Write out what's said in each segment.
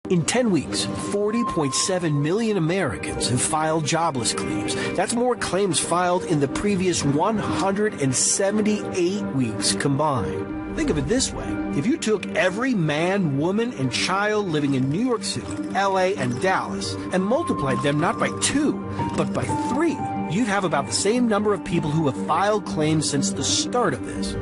In 10 weeks, 40.7 million Americans have filed jobless claims. That's more claims filed in the previous 178 weeks combined. Think of it this way. If you took every man, woman, and child living in New York City, LA, and Dallas and multiplied them not by 2, but by 3, you'd have about the same number of people who have filed claims since the start of this.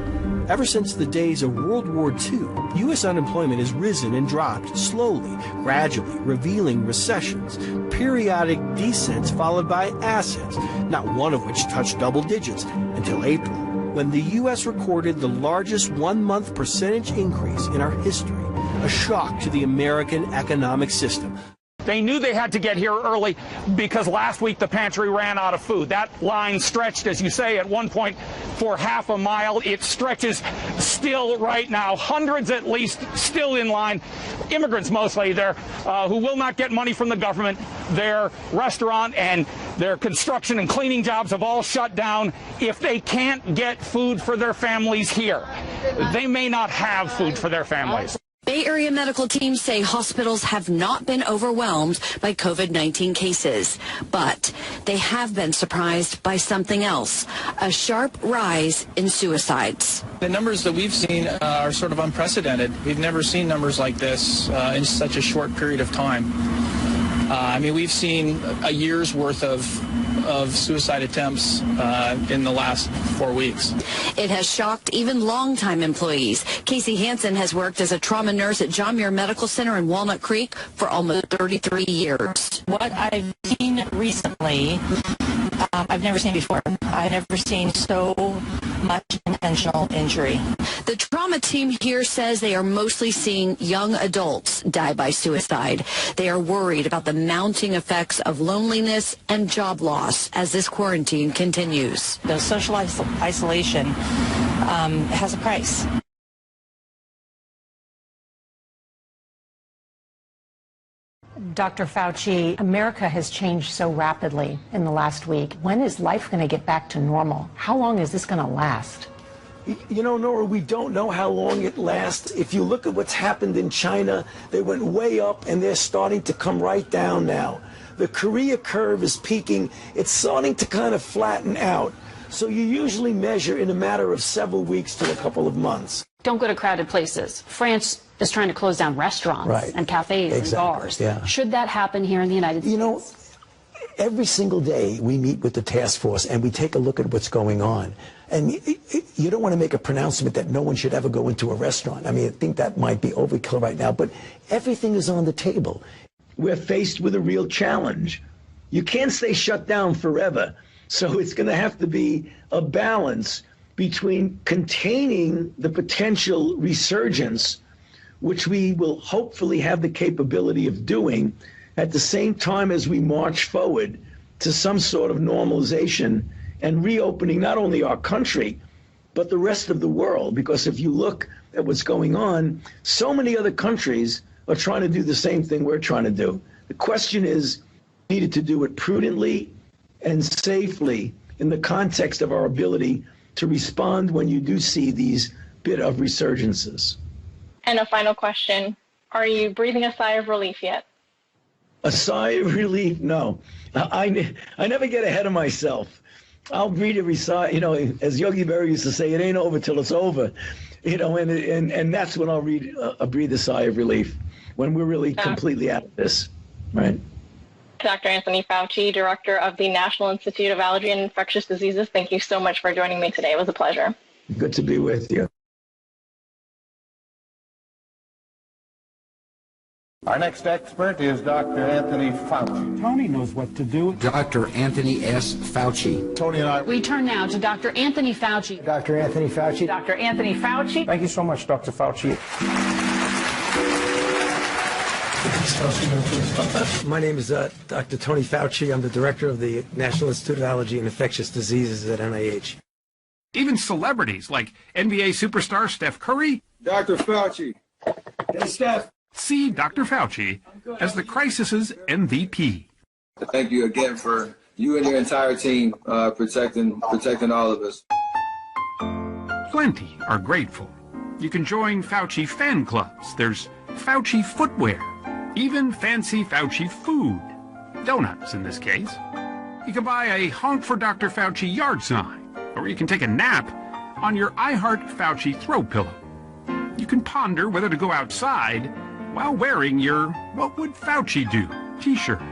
Ever since the days of World War II, U.S. unemployment has risen and dropped slowly, gradually, revealing recessions, periodic descents followed by ascents, not one of which touched double digits until April, when the U.S. recorded the largest one-month percentage increase in our history, a shock to the American economic system. They knew they had to get here early because last week the pantry ran out of food. That line stretched, as you say, at one point for half a mile. It stretches still right now. Hundreds at least still in line. Immigrants mostly there who will not get money from the government. Their restaurant and their construction and cleaning jobs have all shut down. If they can't get food for their families here, they may not have food for their families. Bay Area medical teams say hospitals have not been overwhelmed by COVID-19 cases, but they have been surprised by something else, a sharp rise in suicides. The numbers that we've seen are sort of unprecedented. We've never seen numbers like this in such a short period of time. I mean, we've seen a year's worth of suicide attempts in the last 4 weeks. It has shocked even longtime employees. Casey Hansen has worked as a trauma nurse at John Muir Medical Center in Walnut Creek for almost 33 years. What I've seen recently, I've never seen before. I've never seen so much intentional injury. The trauma team here says they are mostly seeing young adults die by suicide. They are worried about the mounting effects of loneliness and job loss as this quarantine continues. The social isolation has a price. Dr. Fauci, America has changed so rapidly in the last week. When is life going to get back to normal? How long is this going to last? You know, Nora, we don't know how long it lasts. If you look at what's happened in China, they went way up and they're starting to come right down now. The Korea curve is peaking. It's starting to kind of flatten out. So you usually measure in a matter of several weeks to a couple of months. Don't go to crowded places. France is trying to close down restaurants and cafes and bars. Yeah. Should that happen here in the United States? You know, every single day we meet with the task force and we take a look at what's going on. And you don't want to make a pronouncement that no one should ever go into a restaurant. I mean, I think that might be overkill right now, but everything is on the table. We're faced with a real challenge. You can't stay shut down forever. So it's going to have to be a balance between containing the potential resurgence, which we will hopefully have the capability of doing, at the same time as we march forward to some sort of normalization and reopening not only our country, but the rest of the world. Because if you look at what's going on, so many other countries are trying to do the same thing we're trying to do. The question is, we needed to do it prudently and safely in the context of our ability to respond when you do see these bit of resurgences. And a final question. Are you breathing a sigh of relief yet? A sigh of relief? No. I never get ahead of myself. I'll breathe every sigh. You know, as Yogi Berra used to say, it ain't over till it's over. You know, and that's when I'll breathe a sigh of relief, when we're really completely out of this, right? Dr. Anthony Fauci, Director of the National Institute of Allergy and Infectious Diseases, thank you so much for joining me today. It was a pleasure. Good to be with you. Our next expert is Dr. Anthony Fauci. Tony knows what to do. Dr. Anthony S. Fauci. Tony and I. We turn now to Dr. Anthony Fauci. Dr. Anthony Fauci. Dr. Anthony Fauci. Thank you so much, Dr. Fauci. My name is Dr. Tony Fauci. I'm the director of the National Institute of Allergy and Infectious Diseases at NIH. Even celebrities like NBA superstar Steph Curry. Dr. Fauci. Hey, Steph. See Dr. Fauci as the crisis's MVP. Thank you again for you and your entire team protecting all of us. Plenty are grateful. You can join Fauci fan clubs. There's Fauci footwear, even fancy Fauci food. Donuts, in this case. You can buy a Honk for Dr. Fauci yard sign, or you can take a nap on your I Heart Fauci throw pillow. You can ponder whether to go outside while wearing your What Would Fauci Do t-shirt.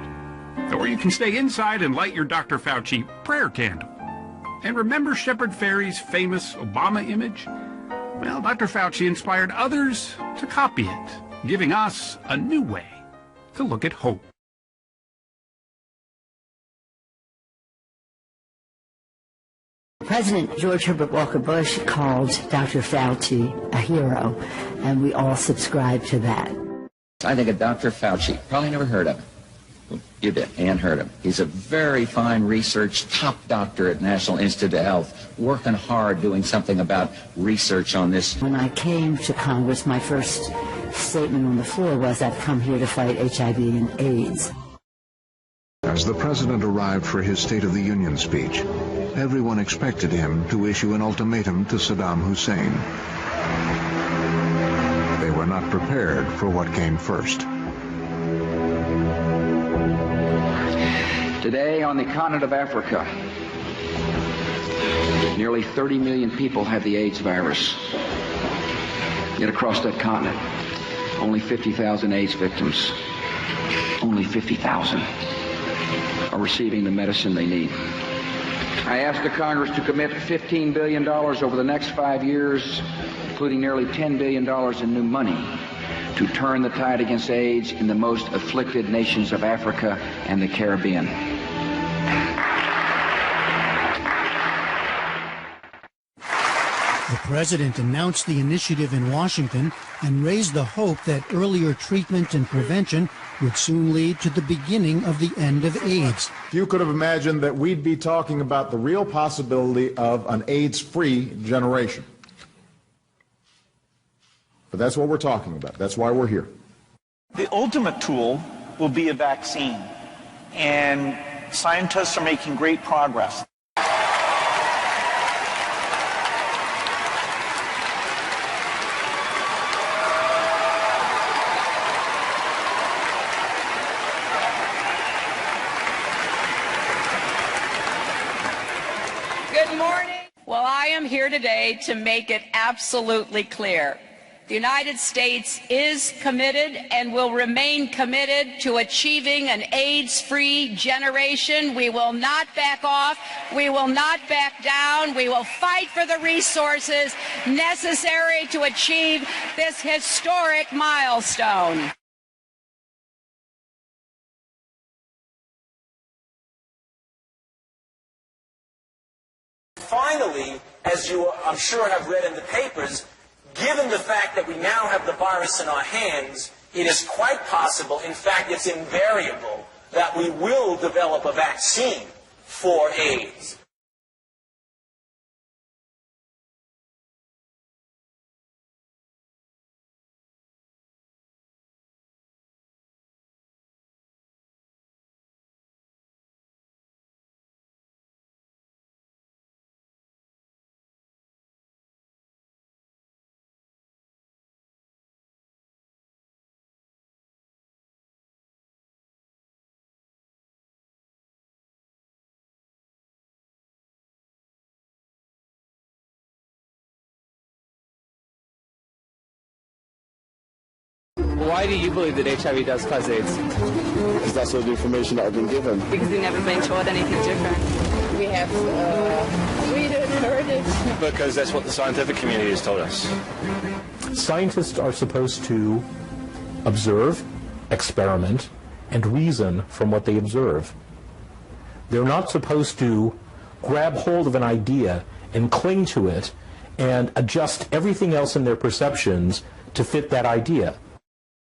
Or you can stay inside and light your Dr. Fauci prayer candle. And remember Shepard Fairey's famous Obama image? Well, Dr. Fauci inspired others to copy it, giving us a new way to look at hope. President George Herbert Walker Bush called Dr. Fauci a hero, and we all subscribe to that. I think of Dr. Fauci. Probably never heard of him. You did. Ann heard him. He's a very fine research, top doctor at National Institute of Health, working hard doing something about research on this. When I came to Congress, my first statement on the floor was, I've come here to fight HIV and AIDS. As the president arrived for his State of the Union speech, everyone expected him to issue an ultimatum to Saddam Hussein. They were not prepared for what came first. Today on the continent of Africa, nearly 30 million people have the AIDS virus. Yet across that continent, only 50,000 AIDS victims, only 50,000 are receiving the medicine they need. I asked the Congress to commit $15 billion over the next 5 years, including nearly $10 billion in new money, to turn the tide against AIDS in the most afflicted nations of Africa and the Caribbean. The president announced the initiative in Washington and raised the hope that earlier treatment and prevention would soon lead to the beginning of the end of AIDS. Few could have imagined that we'd be talking about the real possibility of an AIDS-free generation. But that's what we're talking about. That's why we're here. The ultimate tool will be a vaccine, and scientists are making great progress. Good morning. Well, I am here today to make it absolutely clear. The United States is committed and will remain committed to achieving an AIDS-free generation. We will not back off. We will not back down. We will fight for the resources necessary to achieve this historic milestone. Finally, as you, I'm sure, have read in the papers, given the fact that we now have the virus in our hands, it is quite possible, in fact, it's invariable, that we will develop a vaccine for AIDS. Why do you believe that HIV does cause AIDS? Because that's all the information that I've been given. Because we've never been told anything different. We have read it, heard it. Because that's what the scientific community has told us. Scientists are supposed to observe, experiment, and reason from what they observe. They're not supposed to grab hold of an idea and cling to it and adjust everything else in their perceptions to fit that idea.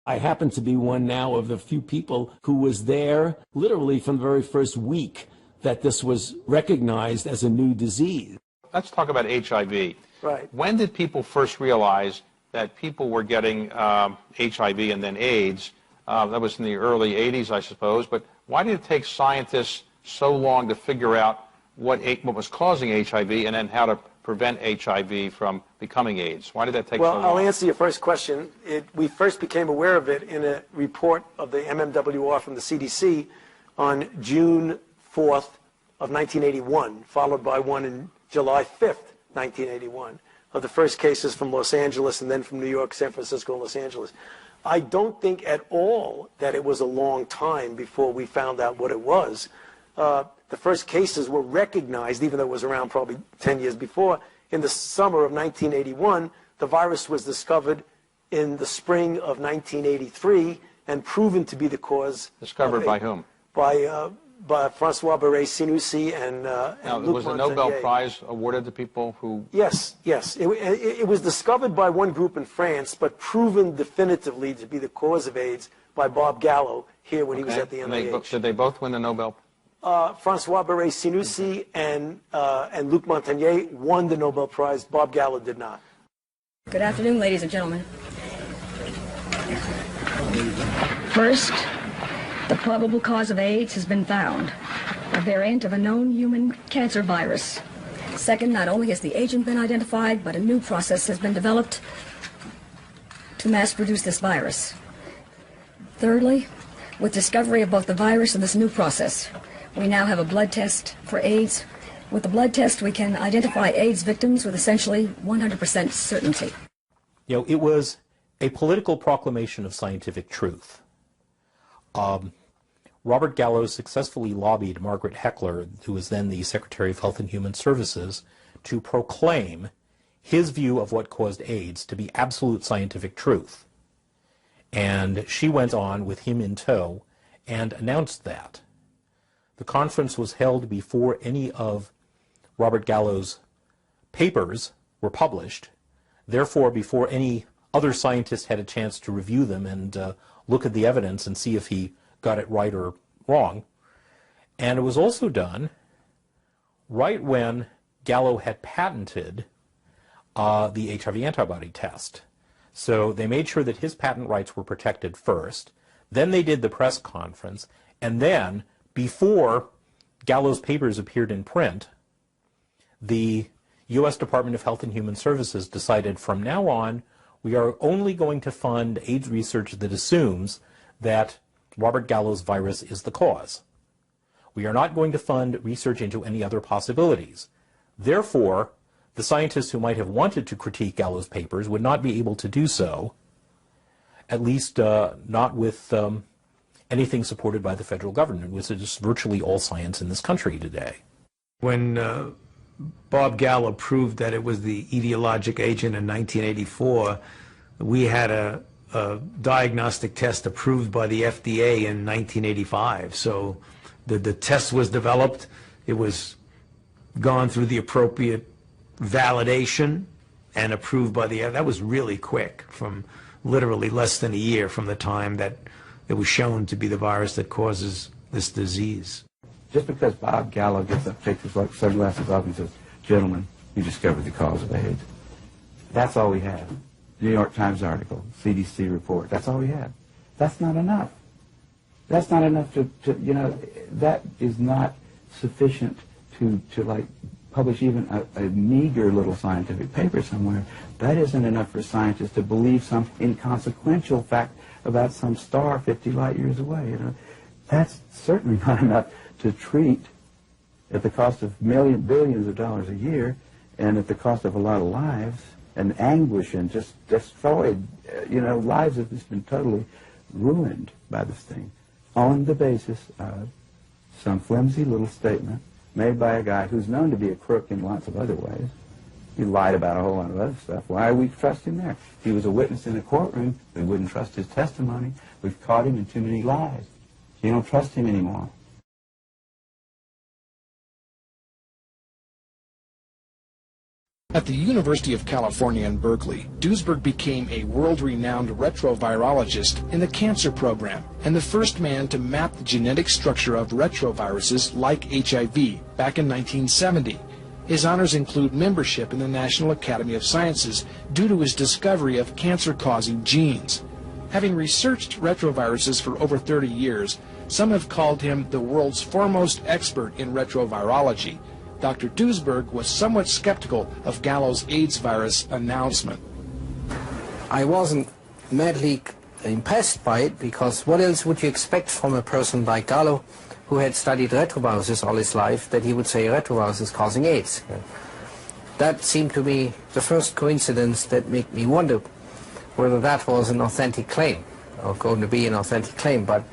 I happen to be one now of the few people who was there literally from the very first week that this was recognized as a new disease. Let's talk about HIV. Right. When did people first realize that people were getting HIV and then AIDS? That was in the early 80s, I suppose. But why did it take scientists so long to figure out what was causing HIV and then how to prevent HIV from becoming AIDS? Why did that take so Well, long? I'll answer your first question. We first became aware of it in a report of the MMWR from the CDC on June 4th of 1981, followed by one in July 5th, 1981, of the first cases from Los Angeles and then from New York, San Francisco, and Los Angeles. I don't think at all that it was a long time before we found out what it was. The first cases were recognized, even though it was around probably 10 years before. In the summer of 1981, the virus was discovered in the spring of 1983 and proven to be the cause. Discovered by whom? By Francois Barré-Sinoussi and Luc was the Montagnier. Nobel Prize awarded to people who... Yes, yes. It was discovered by one group in France, but proven definitively to be the cause of AIDS by Bob Gallo here when he was at the NIH. Did they both win the Nobel? Francois Barré-Sinoussi and Luc Montagnier won the Nobel Prize. Bob Gallo did not. Good afternoon, ladies and gentlemen. First, the probable cause of AIDS has been found, a variant of a known human cancer virus. Second, not only has the agent been identified, but a new process has been developed to mass produce this virus. Thirdly, with discovery of both the virus and this new process, we now have a blood test for AIDS. With the blood test, we can identify AIDS victims with essentially 100% certainty. You know, it was a political proclamation of scientific truth. Robert Gallo successfully lobbied Margaret Heckler, who was then the Secretary of Health and Human Services, to proclaim his view of what caused AIDS to be absolute scientific truth. And she went on with him in tow and announced that. The conference was held before any of Robert Gallo's papers were published, therefore before any other scientist had a chance to review them and look at the evidence and see if he got it right or wrong. And it was also done right when Gallo had patented the HIV antibody test. So they made sure that his patent rights were protected first, then they did the press conference, and then, before Gallo's papers appeared in print, the U.S. Department of Health and Human Services decided from now on we are only going to fund AIDS research that assumes that Robert Gallo's virus is the cause. We are not going to fund research into any other possibilities. Therefore, the scientists who might have wanted to critique Gallo's papers would not be able to do so, at least not with anything supported by the federal government, which is virtually all science in this country today. When Bob Gallo proved that it was the etiologic agent in 1984, we had a diagnostic test approved by the FDA in 1985. So the test was developed, it was gone through the appropriate validation and approved by the FDA. That was really quick, from literally less than a year from the time that it was shown to be the virus that causes this disease. Just because Bob Gallo gets up, takes his sunglasses off and says, "Gentlemen, you discovered the cause of AIDS." That's all we have. New York Times article, CDC report, that's all we have. That's not enough. That's not enough to you know, that is not sufficient to like publish even a meager little scientific paper somewhere. That isn't enough for scientists to believe some inconsequential fact about some star 50 light years away. You know, that's certainly not enough to treat at the cost of billions of dollars a year and at the cost of a lot of lives and anguish and just destroyed, you know, lives have just been totally ruined by this thing on the basis of some flimsy little statement made by a guy who's known to be a crook in lots of other ways. He lied about a whole lot of other stuff. Why are we trusting there? If he was a witness in a courtroom, we wouldn't trust his testimony. We've caught him in too many lies. You don't trust him anymore. At the University of California in Berkeley, Duesberg became a world-renowned retrovirologist in the cancer program and the first man to map the genetic structure of retroviruses like HIV back in 1970. His honors include membership in the National Academy of Sciences due to his discovery of cancer-causing genes. Having researched retroviruses for over 30 years, some have called him the world's foremost expert in retrovirology. Dr. Duesberg was somewhat skeptical of Gallo's AIDS virus announcement. I wasn't madly impressed by it, because what else would you expect from a person like Gallo, who had studied retroviruses all his life, that he would say retrovirus is causing AIDS? That seemed to me the first coincidence that made me wonder whether that was an authentic claim, or going to be an authentic claim. But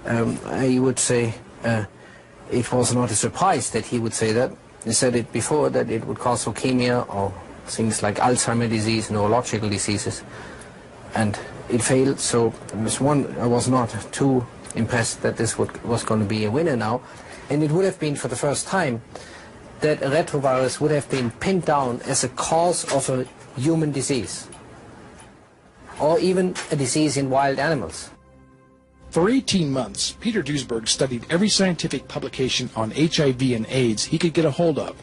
I would say it was not a surprise that he would say that. He said it before, that it would cause leukemia or things like Alzheimer's disease, neurological diseases, and it failed. So I was not too impressed that this was going to be a winner now, and it would have been for the first time that a retrovirus would have been pinned down as a cause of a human disease, or even a disease in wild animals. For 18 months, Peter Duesberg studied every scientific publication on HIV and AIDS he could get a hold of.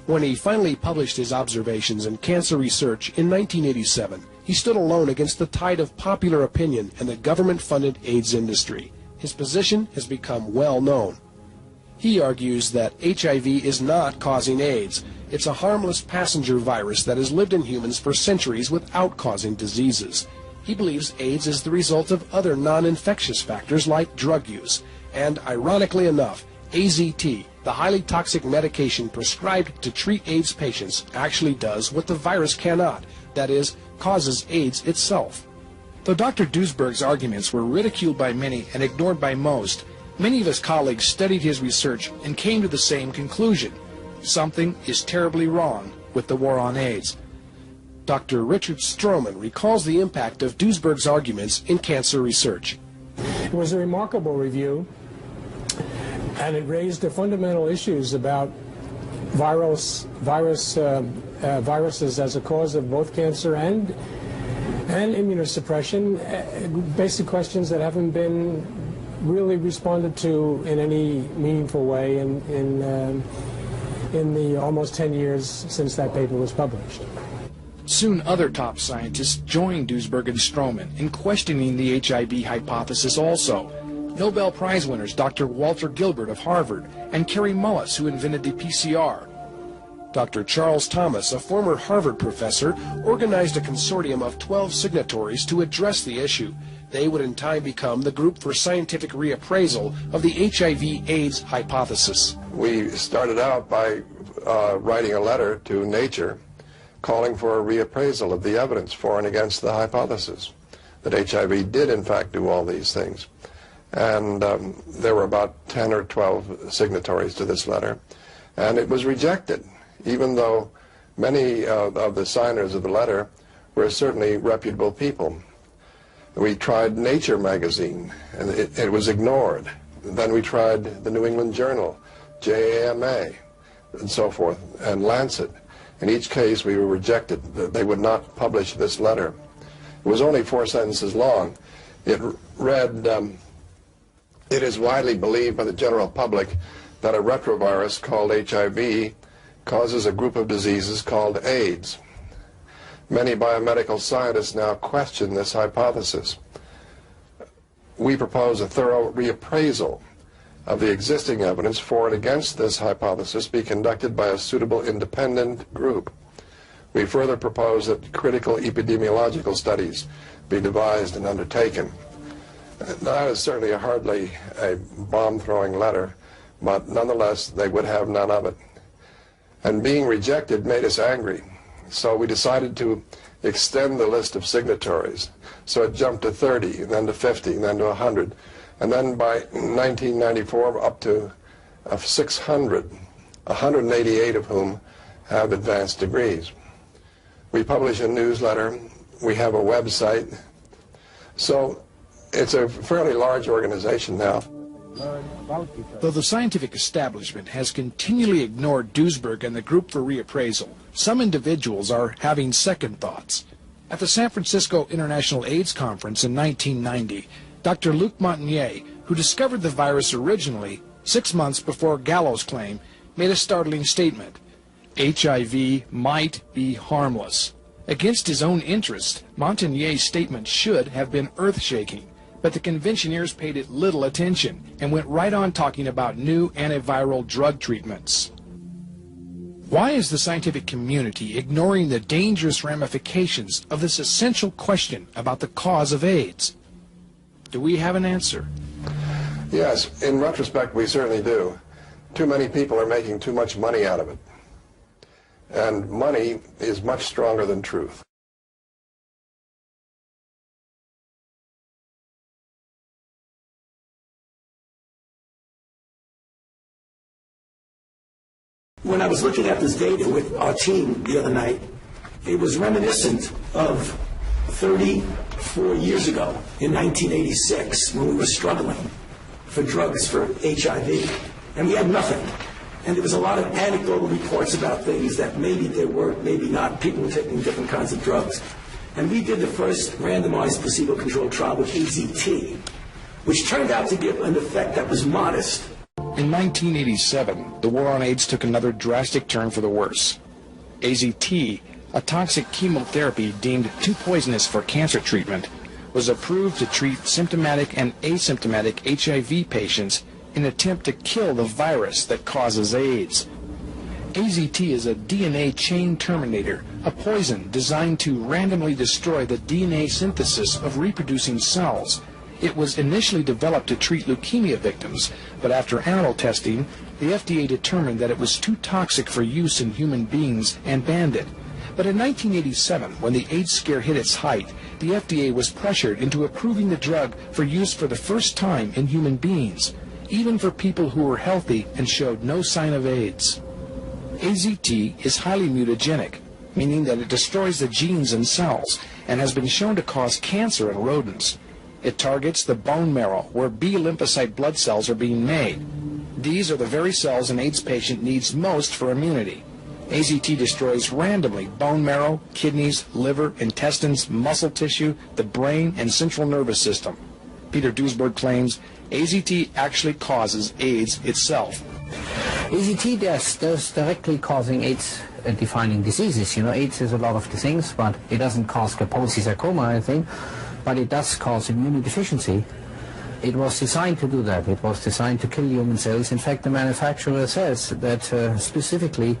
When he finally published his observations in Cancer Research in 1987, he stood alone against the tide of popular opinion and the government-funded AIDS industry. His position has become well known. He argues that HIV is not causing AIDS. It's a harmless passenger virus that has lived in humans for centuries without causing diseases. He believes AIDS is the result of other non-infectious factors like drug use. And ironically enough, AZT, the highly toxic medication prescribed to treat AIDS patients, actually does what the virus cannot, that is, causes AIDS itself. Though Dr. Duesberg's arguments were ridiculed by many and ignored by most, many of his colleagues studied his research and came to the same conclusion. Something is terribly wrong with the war on AIDS. Dr. Richard Stroman recalls the impact of Duesberg's arguments in Cancer Research. It was a remarkable review, and it raised the fundamental issues about viruses as a cause of both cancer and immunosuppression, basic questions that haven't been really responded to in any meaningful way in the almost 10 years since that paper was published. Soon other top scientists joined Duesberg and Stroman in questioning the HIV hypothesis also. Nobel Prize winners Dr. Walter Gilbert of Harvard and Kary Mullis, who invented the PCR. Dr. Charles Thomas, a former Harvard professor, organized a consortium of 12 signatories to address the issue. They would in time become the Group for Scientific Reappraisal of the HIV/AIDS hypothesis. We started out by writing a letter to Nature calling for a reappraisal of the evidence for and against the hypothesis that HIV did in fact do all these things. And there were about 10 or 12 signatories to this letter, and it was rejected, even though many of the signers of the letter were certainly reputable people. We tried Nature magazine, and it was ignored. Then we tried the New England Journal, JAMA, and so forth, and Lancet. In each case, we were rejected. They would not publish this letter. It was only 4 sentences long. It read, it is widely believed by the general public that a retrovirus called HIV causes a group of diseases called AIDS. Many biomedical scientists now question this hypothesis. We propose a thorough reappraisal of the existing evidence for and against this hypothesis be conducted by a suitable independent group. We further propose that critical epidemiological studies be devised and undertaken. That is certainly hardly a bomb-throwing letter, but nonetheless they would have none of it. And being rejected made us angry, so we decided to extend the list of signatories. So it jumped to 30, and then to 50, and then to 100. And then by 1994 up to 600, 188 of whom have advanced degrees. We publish a newsletter, we have a website, so it's a fairly large organization now. Though the scientific establishment has continually ignored Duesberg and the Group for Reappraisal, some individuals are having second thoughts. At the San Francisco International AIDS Conference in 1990, Dr. Luc Montagnier, who discovered the virus originally 6 months before Gallo's claim, made a startling statement. HIV might be harmless. Against his own interest, Montagnier's statement should have been earth-shaking, but the conventioneers paid it little attention and went right on talking about new antiviral drug treatments. Why is the scientific community ignoring the dangerous ramifications of this essential question about the cause of AIDS? Do we have an answer? Yes, in retrospect, we certainly do. Too many people are making too much money out of it. And money is much stronger than truth. When I was looking at this data with our team the other night, it was reminiscent of 34 years ago in 1986 when we were struggling for drugs for HIV, and we had nothing. And there was a lot of anecdotal reports about things that maybe they worked, maybe not. People were taking different kinds of drugs. And we did the first randomized placebo-controlled trial with AZT, which turned out to give an effect that was modest. In 1987, the war on AIDS took another drastic turn for the worse. AZT, a toxic chemotherapy deemed too poisonous for cancer treatment, was approved to treat symptomatic and asymptomatic HIV patients in an attempt to kill the virus that causes AIDS. AZT is a DNA chain terminator, a poison designed to randomly destroy the DNA synthesis of reproducing cells. It was initially developed to treat leukemia victims, but after animal testing, the FDA determined that it was too toxic for use in human beings and banned it. But in 1987, when the AIDS scare hit its height, the FDA was pressured into approving the drug for use for the first time in human beings, even for people who were healthy and showed no sign of AIDS. AZT is highly mutagenic, meaning that it destroys the genes in cells and has been shown to cause cancer in rodents. It targets the bone marrow, where B lymphocyte blood cells are being made. These are the very cells an AIDS patient needs most for immunity. AZT destroys randomly bone marrow, kidneys, liver, intestines, muscle tissue, the brain, and central nervous system. Peter Duesberg claims AZT actually causes AIDS itself. AZT does directly causing AIDS-defining diseases. You know, AIDS is a lot of things, but it doesn't cause Kaposi sarcoma or anything. But it does cause immunodeficiency. It was designed to do that. It was designed to kill human cells. In fact, the manufacturer says that specifically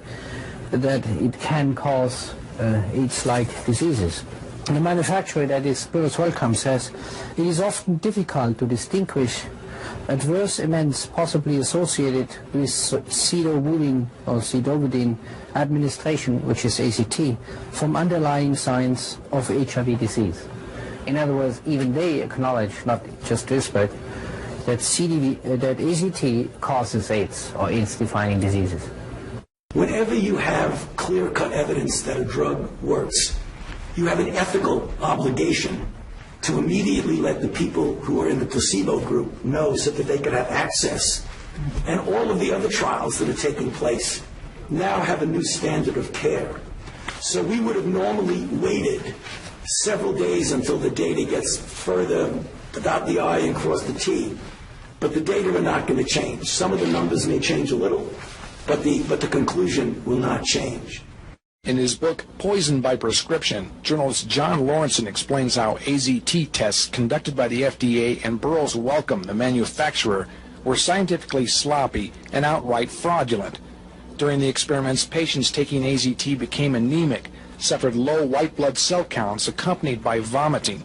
that it can cause AIDS-like diseases. And the manufacturer, that is Burroughs Wellcome, says it is often difficult to distinguish adverse events possibly associated with pseudovidin or pseudovidin administration, which is AZT, from underlying signs of HIV disease. In other words, even they acknowledge, not just Duesberg, that AZT causes AIDS or AIDS-defining diseases. Whenever you have clear-cut evidence that a drug works, you have an ethical obligation to immediately let the people who are in the placebo group know so that they can have access. And all of the other trials that are taking place now have a new standard of care. So we would have normally waited several days until the data gets further, dot the I and cross the T. But the data are not going to change. Some of the numbers may change a little, but the conclusion will not change. In his book, Poison by Prescription, journalist John Lawrenson explains how AZT tests conducted by the FDA and Burroughs Wellcome, the manufacturer, were scientifically sloppy and outright fraudulent. During the experiments, patients taking AZT became anemic, suffered low white blood cell counts accompanied by vomiting.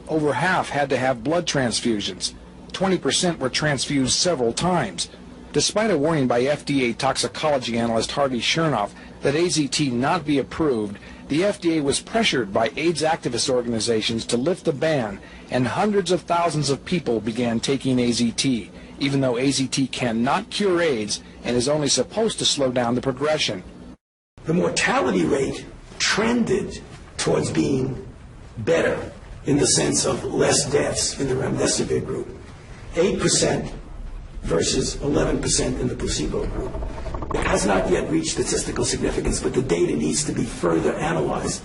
Over half had to have blood transfusions. 20% were transfused several times. Despite a warning by FDA toxicology analyst Harvey Chernoff that AZT not be approved, the FDA was pressured by AIDS activist organizations to lift the ban, and hundreds of thousands of people began taking AZT, even though AZT cannot cure AIDS and is only supposed to slow down the progression. The mortality rate trended towards being better in the sense of less deaths in the remdesivir group. 8% versus 11% in the placebo group. It has not yet reached statistical significance, but the data needs to be further analyzed.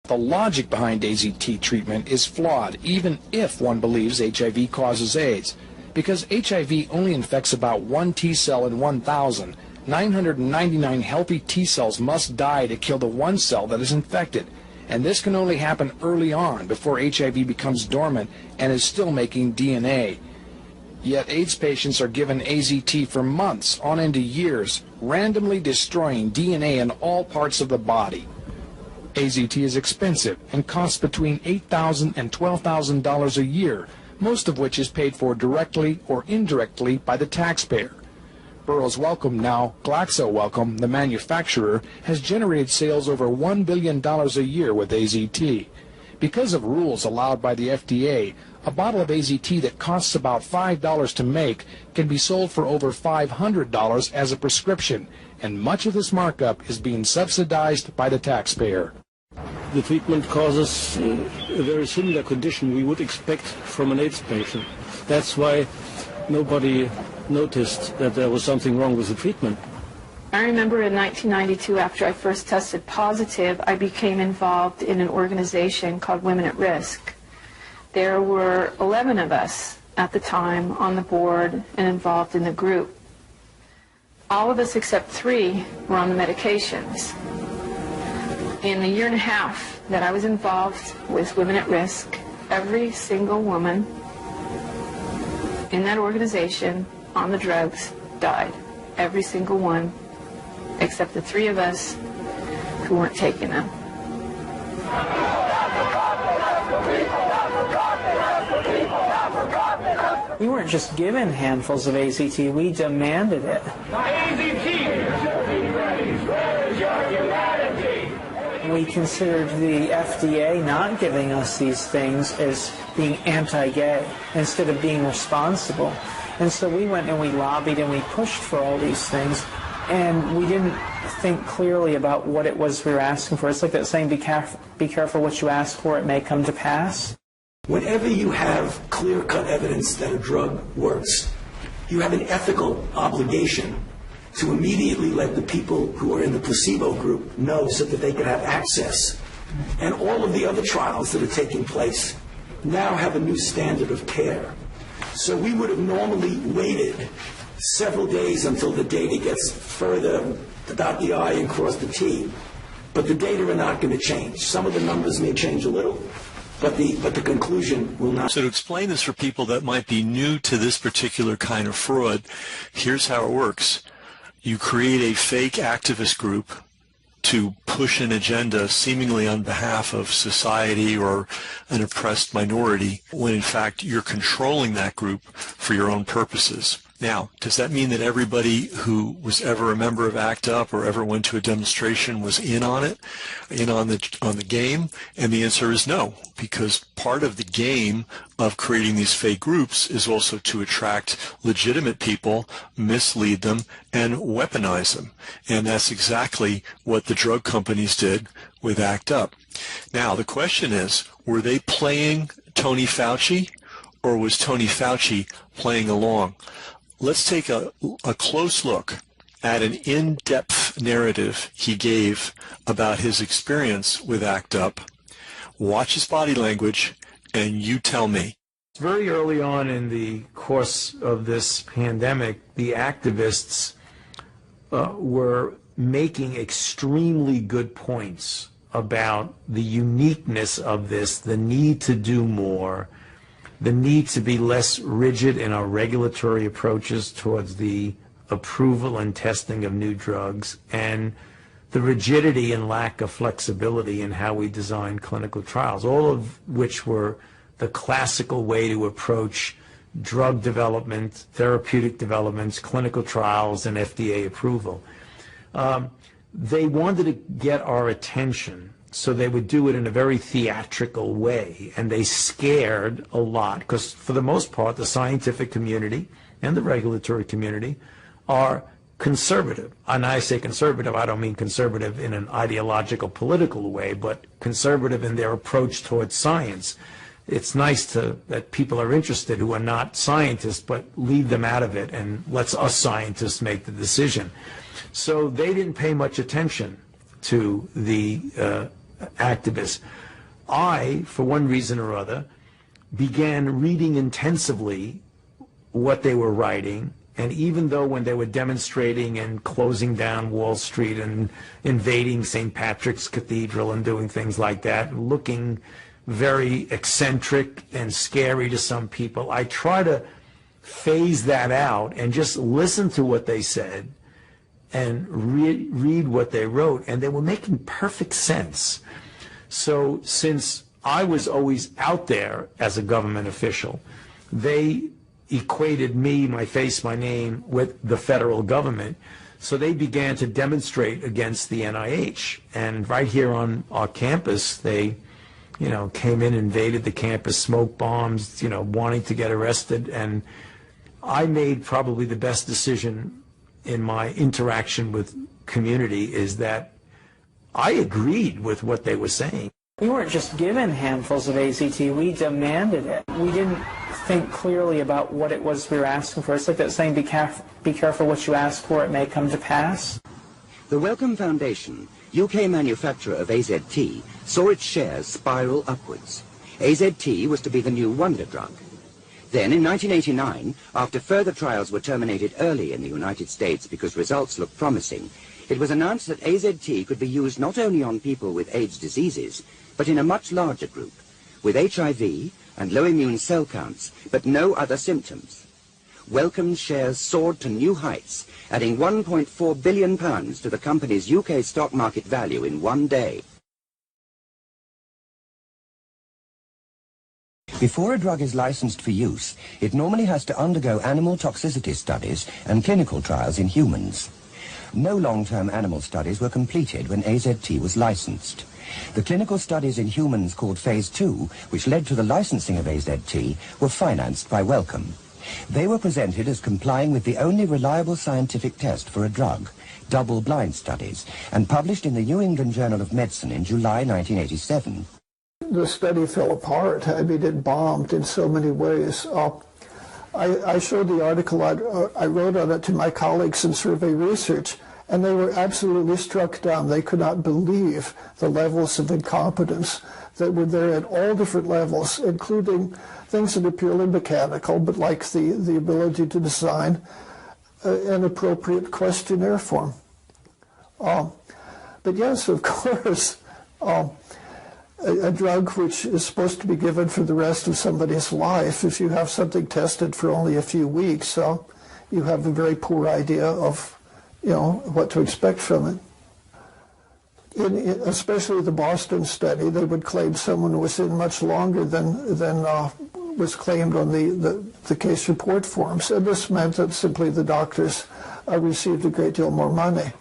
The logic behind AZT treatment is flawed, even if one believes HIV causes AIDS, because HIV only infects about 1 T cell in 1,000. 999 healthy T cells must die to kill the 1 cell that is infected, and this can only happen early on before HIV becomes dormant and is still making DNA. Yet AIDS patients are given AZT for months, on into years, randomly destroying DNA in all parts of the body. AZT is expensive and costs between $8,000 and $12,000 a year, most of which is paid for directly or indirectly by the taxpayer. Burroughs Wellcome, now Glaxo Wellcome, the manufacturer, has generated sales over $1 billion a year with AZT. Because of rules allowed by the FDA, a bottle of AZT that costs about $5 to make can be sold for over $500 as a prescription, and much of this markup is being subsidized by the taxpayer. The treatment causes a very similar condition we would expect from an AIDS patient. That's why nobody noticed that there was something wrong with the treatment. I remember in 1992, after I first tested positive, I became involved in an organization called Women at Risk. There were 11 of us at the time on the board and involved in the group. All of us except 3 were on the medications. In the year and a half that I was involved with Women at Risk, every single woman in that organization on the drugs died. Every single one, except the 3 of us who weren't taking them. We weren't just given handfuls of AZT, we demanded it. We considered the FDA not giving us these things as being anti-gay instead of being responsible. And so we went and we lobbied and we pushed for all these things, and we didn't think clearly about what it was we were asking for. It's like that saying, be careful what you ask for, it may come to pass. Whenever you have clear-cut evidence that a drug works, you have an ethical obligation to immediately let the people who are in the placebo group know so that they can have access. And all of the other trials that are taking place now have a new standard of care. So we would have normally waited several days until the data gets further, dot the I and cross the T. But the data are not going to change. Some of the numbers may change a little, but the conclusion will not. So to explain this for people that might be new to this particular kind of fraud, here's how it works. You create a fake activist group to push an agenda seemingly on behalf of society or an oppressed minority, when in fact you're controlling that group for your own purposes. Now, does that mean that everybody who was ever a member of ACT UP or ever went to a demonstration was in on it, in on the game? And the answer is no, because part of the game of creating these fake groups is also to attract legitimate people, mislead them, and weaponize them. And that's exactly what the drug companies did with ACT UP. Now, the question is, were they playing Tony Fauci, or was Tony Fauci playing along? Let's take a close look at an in-depth narrative he gave about his experience with ACT UP. Watch his body language, and you tell me. Very early on in the course of this pandemic, the activists were making extremely good points about the uniqueness of this, the need to do more, the need to be less rigid in our regulatory approaches towards the approval and testing of new drugs, and the rigidity and lack of flexibility in how we design clinical trials, all of which were the classical way to approach drug development, therapeutic developments, clinical trials, and FDA approval. They wanted to get our attention, so they would do it in a very theatrical way, and they scared a lot, because for the most part, the scientific community and the regulatory community are conservative. And I say conservative, I don't mean conservative in an ideological, political way, but conservative in their approach towards science. It's nice that people are interested who are not scientists, but leave them out of it and lets us scientists make the decision. So they didn't pay much attention to the activists. I, for one reason or other, began reading intensively what they were writing, and even though when they were demonstrating and closing down Wall Street and invading St. Patrick's Cathedral and doing things like that, looking very eccentric and scary to some people, I try to phase that out and just listen to what they said and read what they wrote, and they were making perfect sense. So since I was always out there as a government official, they equated me, my face, my name, with the federal government. So they began to demonstrate against the NIH. And right here on our campus, they, came in, invaded the campus, smoked bombs, wanting to get arrested. And I made probably the best decision in my interaction with community, is that I agreed with what they were saying. We weren't just given handfuls of AZT, we demanded it. We didn't think clearly about what it was we were asking for. It's like that saying, be careful what you ask for, it may come to pass. The Wellcome Foundation, UK manufacturer of AZT, saw its shares spiral upwards. AZT was to be the new wonder drug. Then, in 1989, after further trials were terminated early in the United States because results looked promising, it was announced that AZT could be used not only on people with AIDS diseases, but in a much larger group, with HIV and low immune cell counts, but no other symptoms. Wellcome's shares soared to new heights, adding £1.4 billion to the company's UK stock market value in one day. Before a drug is licensed for use, it normally has to undergo animal toxicity studies and clinical trials in humans. No long-term animal studies were completed when AZT was licensed. The clinical studies in humans called Phase 2, which led to the licensing of AZT, were financed by Wellcome. They were presented as complying with the only reliable scientific test for a drug, double-blind studies, and published in the New England Journal of Medicine in July 1987. The study fell apart. I mean, it bombed in so many ways. I showed the article, I wrote on it to my colleagues in survey research, and they were absolutely struck down. They could not believe the levels of incompetence that were there at all different levels, including things that are purely mechanical, but like the ability to design an appropriate questionnaire form. But yes, of course, a drug which is supposed to be given for the rest of somebody's life, if you have something tested for only a few weeks, you have a very poor idea of, what to expect from it. Especially the Boston study, they would claim someone was in much longer than was claimed on the case report forms, and this meant that simply the doctors received a great deal more money.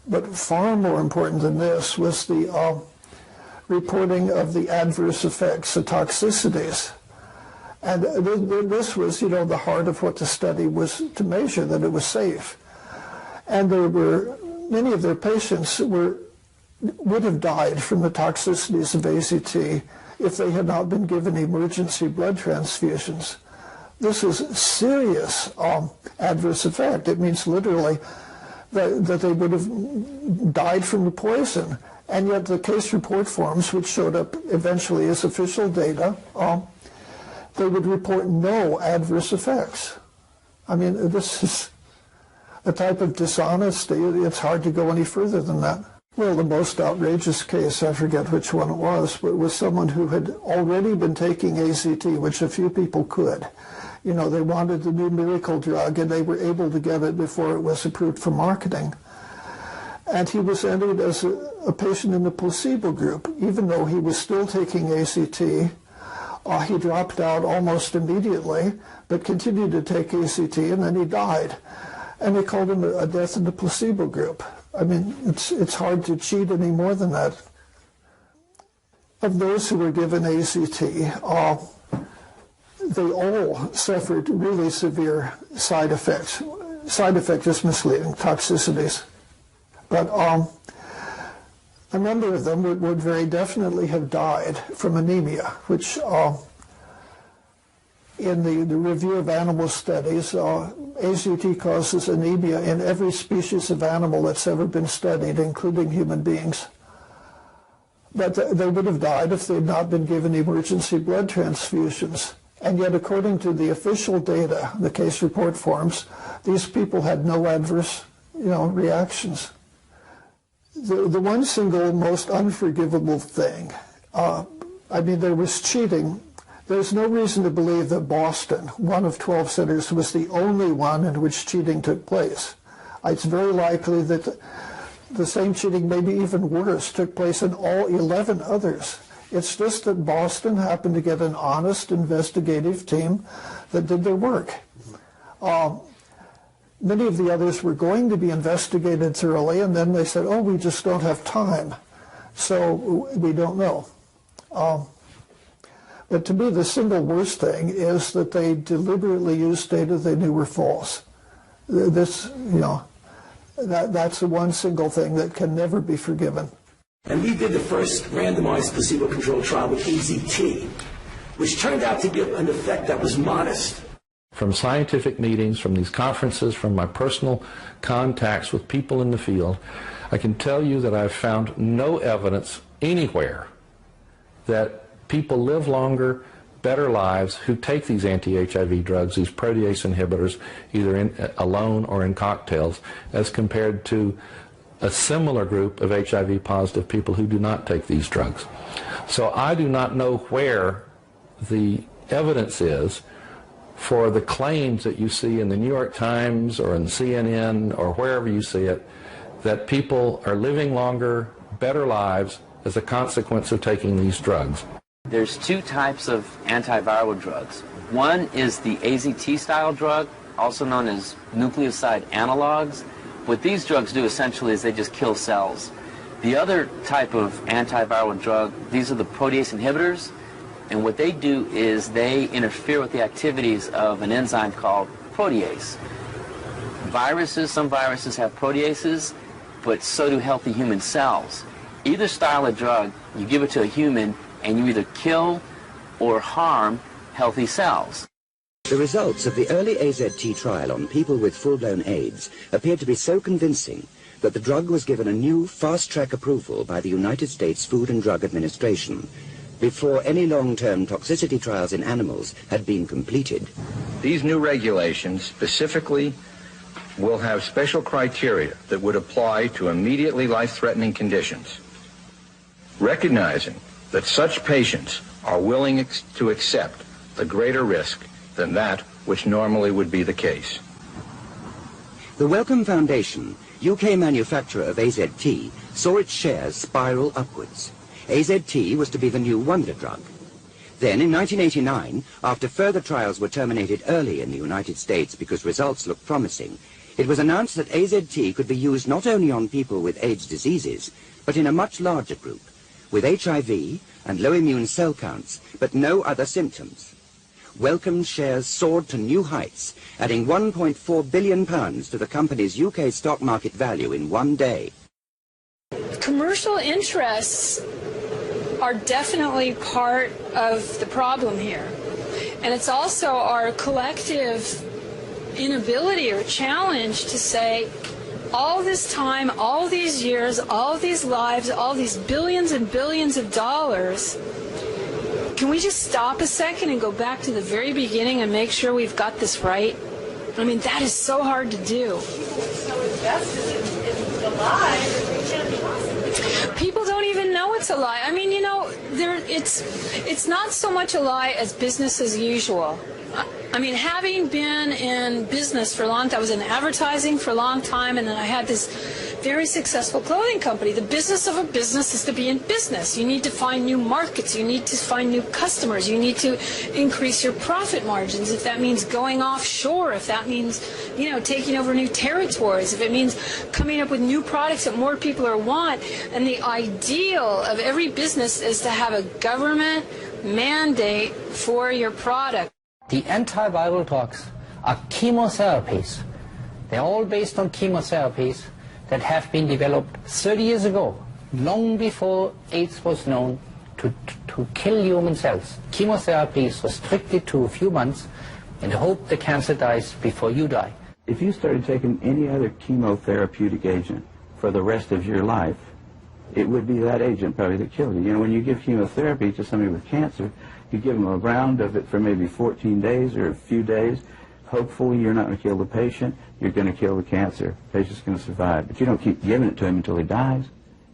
But far more important than this was the reporting of the adverse effects, the toxicities. And this was, the heart of what the study was to measure, that it was safe. And there were, many of their patients would have died from the toxicities of AZT if they had not been given emergency blood transfusions. This is serious adverse effect. It means literally that they would have died from the poison. And yet the case report forms, which showed up eventually as official data, they would report no adverse effects. I mean, this is a type of dishonesty. It's hard to go any further than that. Well, the most outrageous case, I forget which one it was, but it was someone who had already been taking AZT, which a few people could. They wanted the new miracle drug, and they were able to get it before it was approved for marketing. And he was entered as a patient in the placebo group. Even though he was still taking AZT, he dropped out almost immediately, but continued to take AZT, and then he died. And they called him a death in the placebo group. I mean, it's hard to cheat any more than that. Of those who were given AZT, they all suffered really severe side effects. Side effect is misleading, toxicities. But a number of them would very definitely have died from anemia, which in the review of animal studies, AZT causes anemia in every species of animal that's ever been studied, including human beings. But they would have died if they had not been given emergency blood transfusions. And yet, according to the official data, the case report forms, these people had no adverse, reactions. The one single most unforgivable thing, there was cheating There's no reason to believe that Boston, one of 12 centers, was the only one in which cheating took place. It's very likely that the same cheating, maybe even worse, took place in all 11 others. It's just that Boston happened to get an honest investigative team that did their work. Many of the others were going to be investigated thoroughly, and then they said, oh, we just don't have time, so we don't know. But to me, the single worst thing is that they deliberately used data they knew were false. This, that's the one single thing that can never be forgiven. And we did the first randomized placebo-controlled trial with AZT, which turned out to give an effect that was modest. From scientific meetings, from these conferences, from my personal contacts with people in the field, I can tell you that I've found no evidence anywhere that people live longer, better lives who take these anti-HIV drugs, these protease inhibitors, either alone or in cocktails, as compared to a similar group of HIV-positive people who do not take these drugs. So I do not know where the evidence is for the claims that you see in the New York Times or in CNN or wherever you see it, that people are living longer, better lives as a consequence of taking these drugs. There's two types of antiviral drugs. One is the AZT-style drug, also known as nucleoside analogs. What these drugs do essentially is they just kill cells. The other type of antiviral drug, these are the protease inhibitors, and what they do is they interfere with the activities of an enzyme called protease. Some viruses have proteases, but so do healthy human cells. Either style of drug, you give it to a human, and you either kill or harm healthy cells. The results of the early AZT trial on people with full-blown AIDS appeared to be so convincing that the drug was given a new fast-track approval by the United States Food and Drug Administration before any long-term toxicity trials in animals had been completed. These new regulations specifically will have special criteria that would apply to immediately life-threatening conditions, recognizing that such patients are willing to accept the greater risk than that which normally would be the case. The Wellcome Foundation, UK manufacturer of AZT, saw its shares spiral upwards. AZT was to be the new wonder drug. Then, in 1989, after further trials were terminated early in the United States because results looked promising, it was announced that AZT could be used not only on people with AIDS diseases, but in a much larger group, with HIV and low immune cell counts, but no other symptoms. Wellcome's shares soared to new heights, adding £1.4 billion to the company's UK stock market value in one day. Commercial interests are definitely part of the problem here. And it's also our collective inability or challenge to say, all this time, all these years, all these lives, all these billions and billions of dollars, can we just stop a second and go back to the very beginning and make sure we've got this right? I mean, that is so hard to do. So invested in the lie, we can't trust it. People don't even know it's a lie. I mean, it's not so much a lie as business as usual. I mean, having been in business for a long time, I was in advertising for a long time, and then I had this very successful clothing company. The business of a business is to be in business. You need to find new markets. You need to find new customers. You need to increase your profit margins. If that means going offshore, if that means, taking over new territories, if it means coming up with new products that more people want. And the ideal of every business is to have a government mandate for your product. The antiviral drugs are chemotherapies. They're all based on chemotherapies that have been developed 30 years ago, long before AIDS was known, to kill human cells. Chemotherapy is restricted to a few months in the hope the cancer dies before you die. If you started taking any other chemotherapeutic agent for the rest of your life, it would be that agent probably that killed you. When you give chemotherapy to somebody with cancer, you give them a round of it for maybe 14 days or a few days. Hopefully you're not going to kill the patient, you're going to kill the cancer. The patient's going to survive. But you don't keep giving it to him until he dies,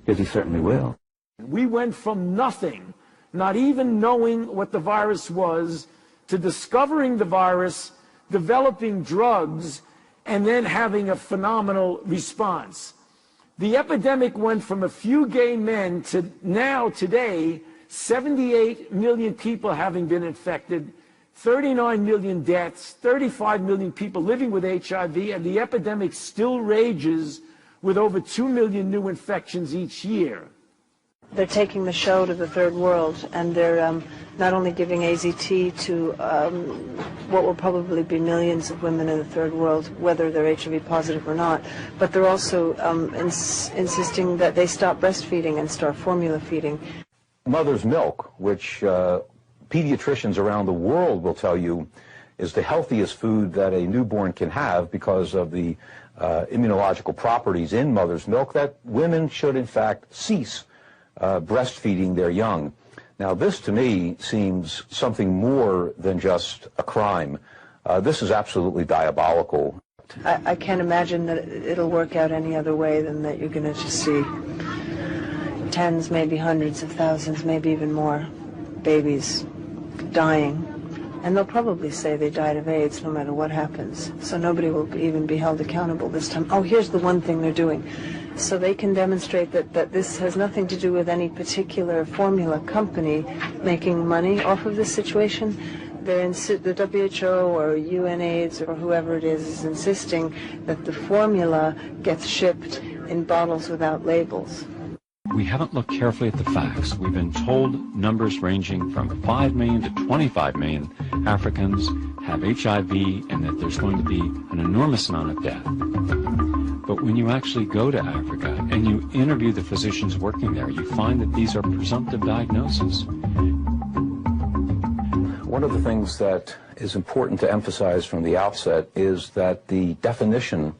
because he certainly will. We went from nothing not even knowing what the virus was, to discovering the virus, developing drugs, and then having a phenomenal response. The epidemic went from a few gay men to now, today, 78 million people having been infected, 39 million deaths, 35 million people living with HIV, and the epidemic still rages with over 2 million new infections each year. They're taking the show to the third world, and they're not only giving AZT to what will probably be millions of women in the third world, whether they're HIV positive or not, but they're also insisting that they stop breastfeeding and start formula feeding. Mother's milk, which pediatricians around the world will tell you is the healthiest food that a newborn can have because of the immunological properties in mother's milk, that women should in fact cease breastfeeding their young. Now this to me seems something more than just a crime. This is absolutely diabolical. I can't imagine that it'll work out any other way than that you're going to just see tens, maybe hundreds of thousands, maybe even more babies dying. And they'll probably say they died of AIDS no matter what happens. So nobody will even be held accountable this time. Oh, here's the one thing they're doing. So they can demonstrate that this has nothing to do with any particular formula company making money off of this situation. The WHO or UNAIDS or whoever it is insisting that the formula gets shipped in bottles without labels. We haven't looked carefully at the facts. We've been told numbers ranging from 5 million to 25 million Africans have HIV and that there's going to be an enormous amount of death. But when you actually go to Africa and you interview the physicians working there, you find that these are presumptive diagnoses. One of the things that is important to emphasize from the outset is that the definition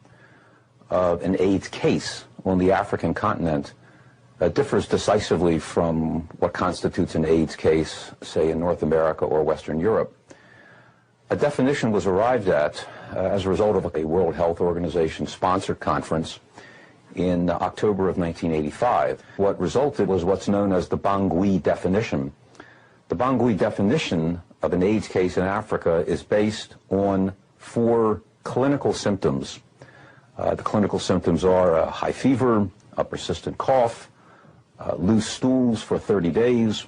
of an AIDS case on the African continent differs decisively from what constitutes an AIDS case, say, in North America or Western Europe. A definition was arrived at as a result of a World Health Organization sponsored conference in October of 1985. What resulted was what's known as the Bangui definition. The Bangui definition of an AIDS case in Africa is based on 4 clinical symptoms. The clinical symptoms are a high fever, a persistent cough, loose stools for 30 days,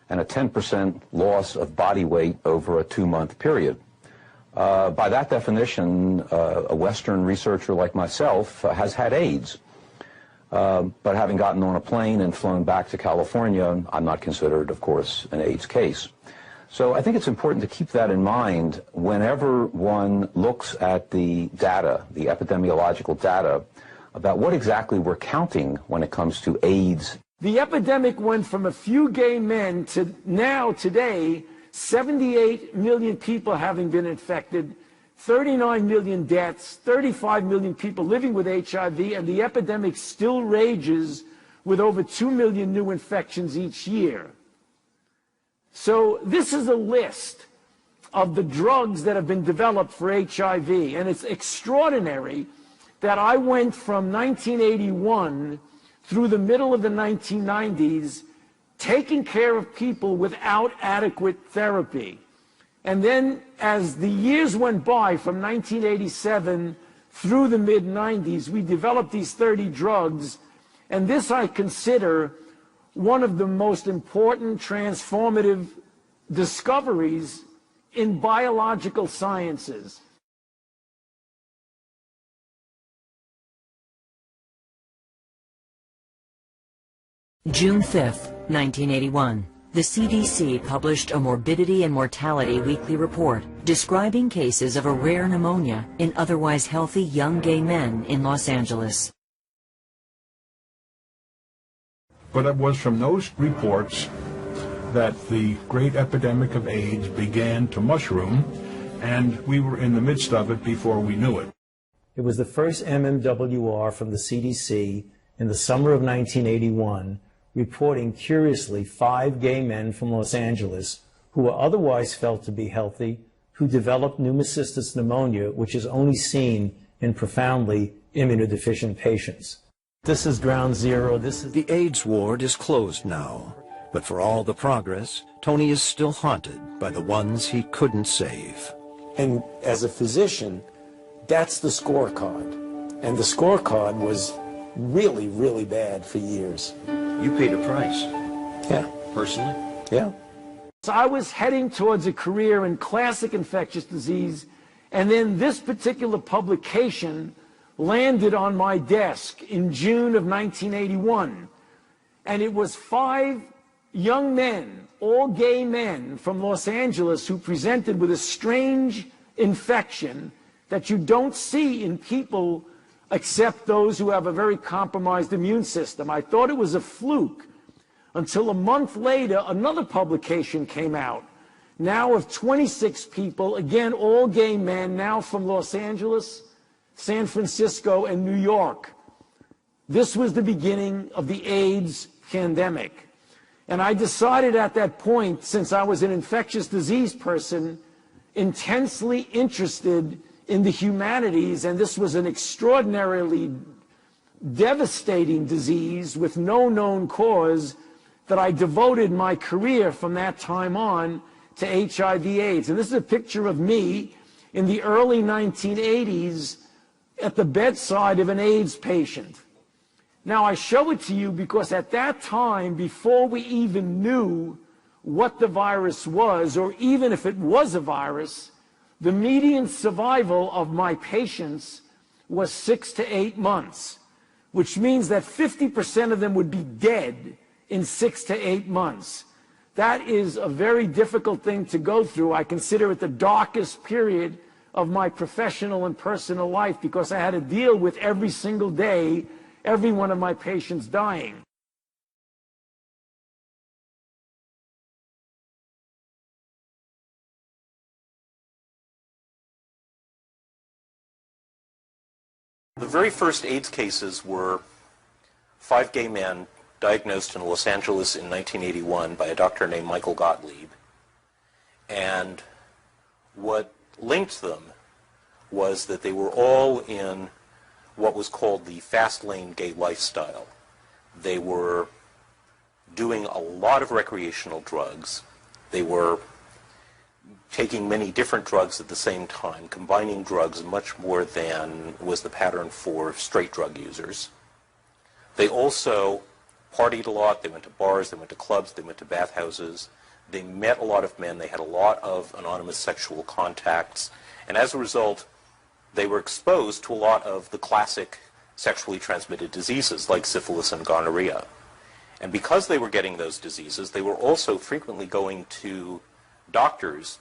and a 10% loss of body weight over a 2-month period. By that definition, a Western researcher like myself has had AIDS. But having gotten on a plane and flown back to California, I'm not considered, of course, an AIDS case. So I think it's important to keep that in mind whenever one looks at the data, the epidemiological data, about what exactly we're counting when it comes to AIDS. The epidemic went from a few gay men to now, today, 78 million people having been infected, 39 million deaths, 35 million people living with HIV, and the epidemic still rages with over 2 million new infections each year. So this is a list of the drugs that have been developed for HIV, and it's extraordinary that I went from 1981 through the middle of the 1990s taking care of people without adequate therapy. And then as the years went by from 1987 through the mid-90s, we developed these 30 drugs, and this I consider one of the most important transformative discoveries in biological sciences. June 5th, 1981. The CDC published a morbidity and mortality weekly report describing cases of a rare pneumonia in otherwise healthy young gay men in Los Angeles. But it was from those reports that the great epidemic of AIDS began to mushroom, and we were in the midst of it before we knew it. It was the first MMWR from the CDC in the summer of 1981, reporting curiously 5 gay men from Los Angeles who were otherwise felt to be healthy, who developed pneumocystis pneumonia, which is only seen in profoundly immunodeficient patients. This is ground zero. The AIDS ward is closed now. But for all the progress, Tony is still haunted by the ones he couldn't save. And as a physician, that's the scorecard. And the scorecard was really, really bad for years. You paid a price. Yeah. Personally? Yeah. So I was heading towards a career in classic infectious disease, and then this particular publication landed on my desk in June of 1981. And it was 5 young men, all gay men from Los Angeles, who presented with a strange infection that you don't see in people except those who have a very compromised immune system. I thought it was a fluke until a month later, another publication came out, now of 26 people, again, all gay men, now from Los Angeles, San Francisco, and New York. This was the beginning of the AIDS pandemic. And I decided at that point, since I was an infectious disease person, intensely interested in the humanities, and this was an extraordinarily devastating disease with no known cause, that I devoted my career from that time on to HIV/AIDS. And this is a picture of me in the early 1980s at the bedside of an AIDS patient. Now, I show it to you because at that time, before we even knew what the virus was, or even if it was a virus, the median survival of my patients was 6 to 8 months, which means that 50% of them would be dead in 6 to 8 months. That is a very difficult thing to go through. I consider it the darkest period of my professional and personal life because I had to deal with every single day, every one of my patients dying. The very first AIDS cases were 5 gay men diagnosed in Los Angeles in 1981 by a doctor named Michael Gottlieb. And what linked them was that they were all in what was called the fast lane gay lifestyle. They were doing a lot of recreational drugs. They were taking many different drugs at the same time, combining drugs much more than was the pattern for straight drug users. They also partied a lot. They went to bars, they went to clubs, they went to bathhouses. They met a lot of men. They had a lot of anonymous sexual contacts. And as a result, they were exposed to a lot of the classic sexually transmitted diseases like syphilis and gonorrhea. And because they were getting those diseases, they were also frequently going to doctors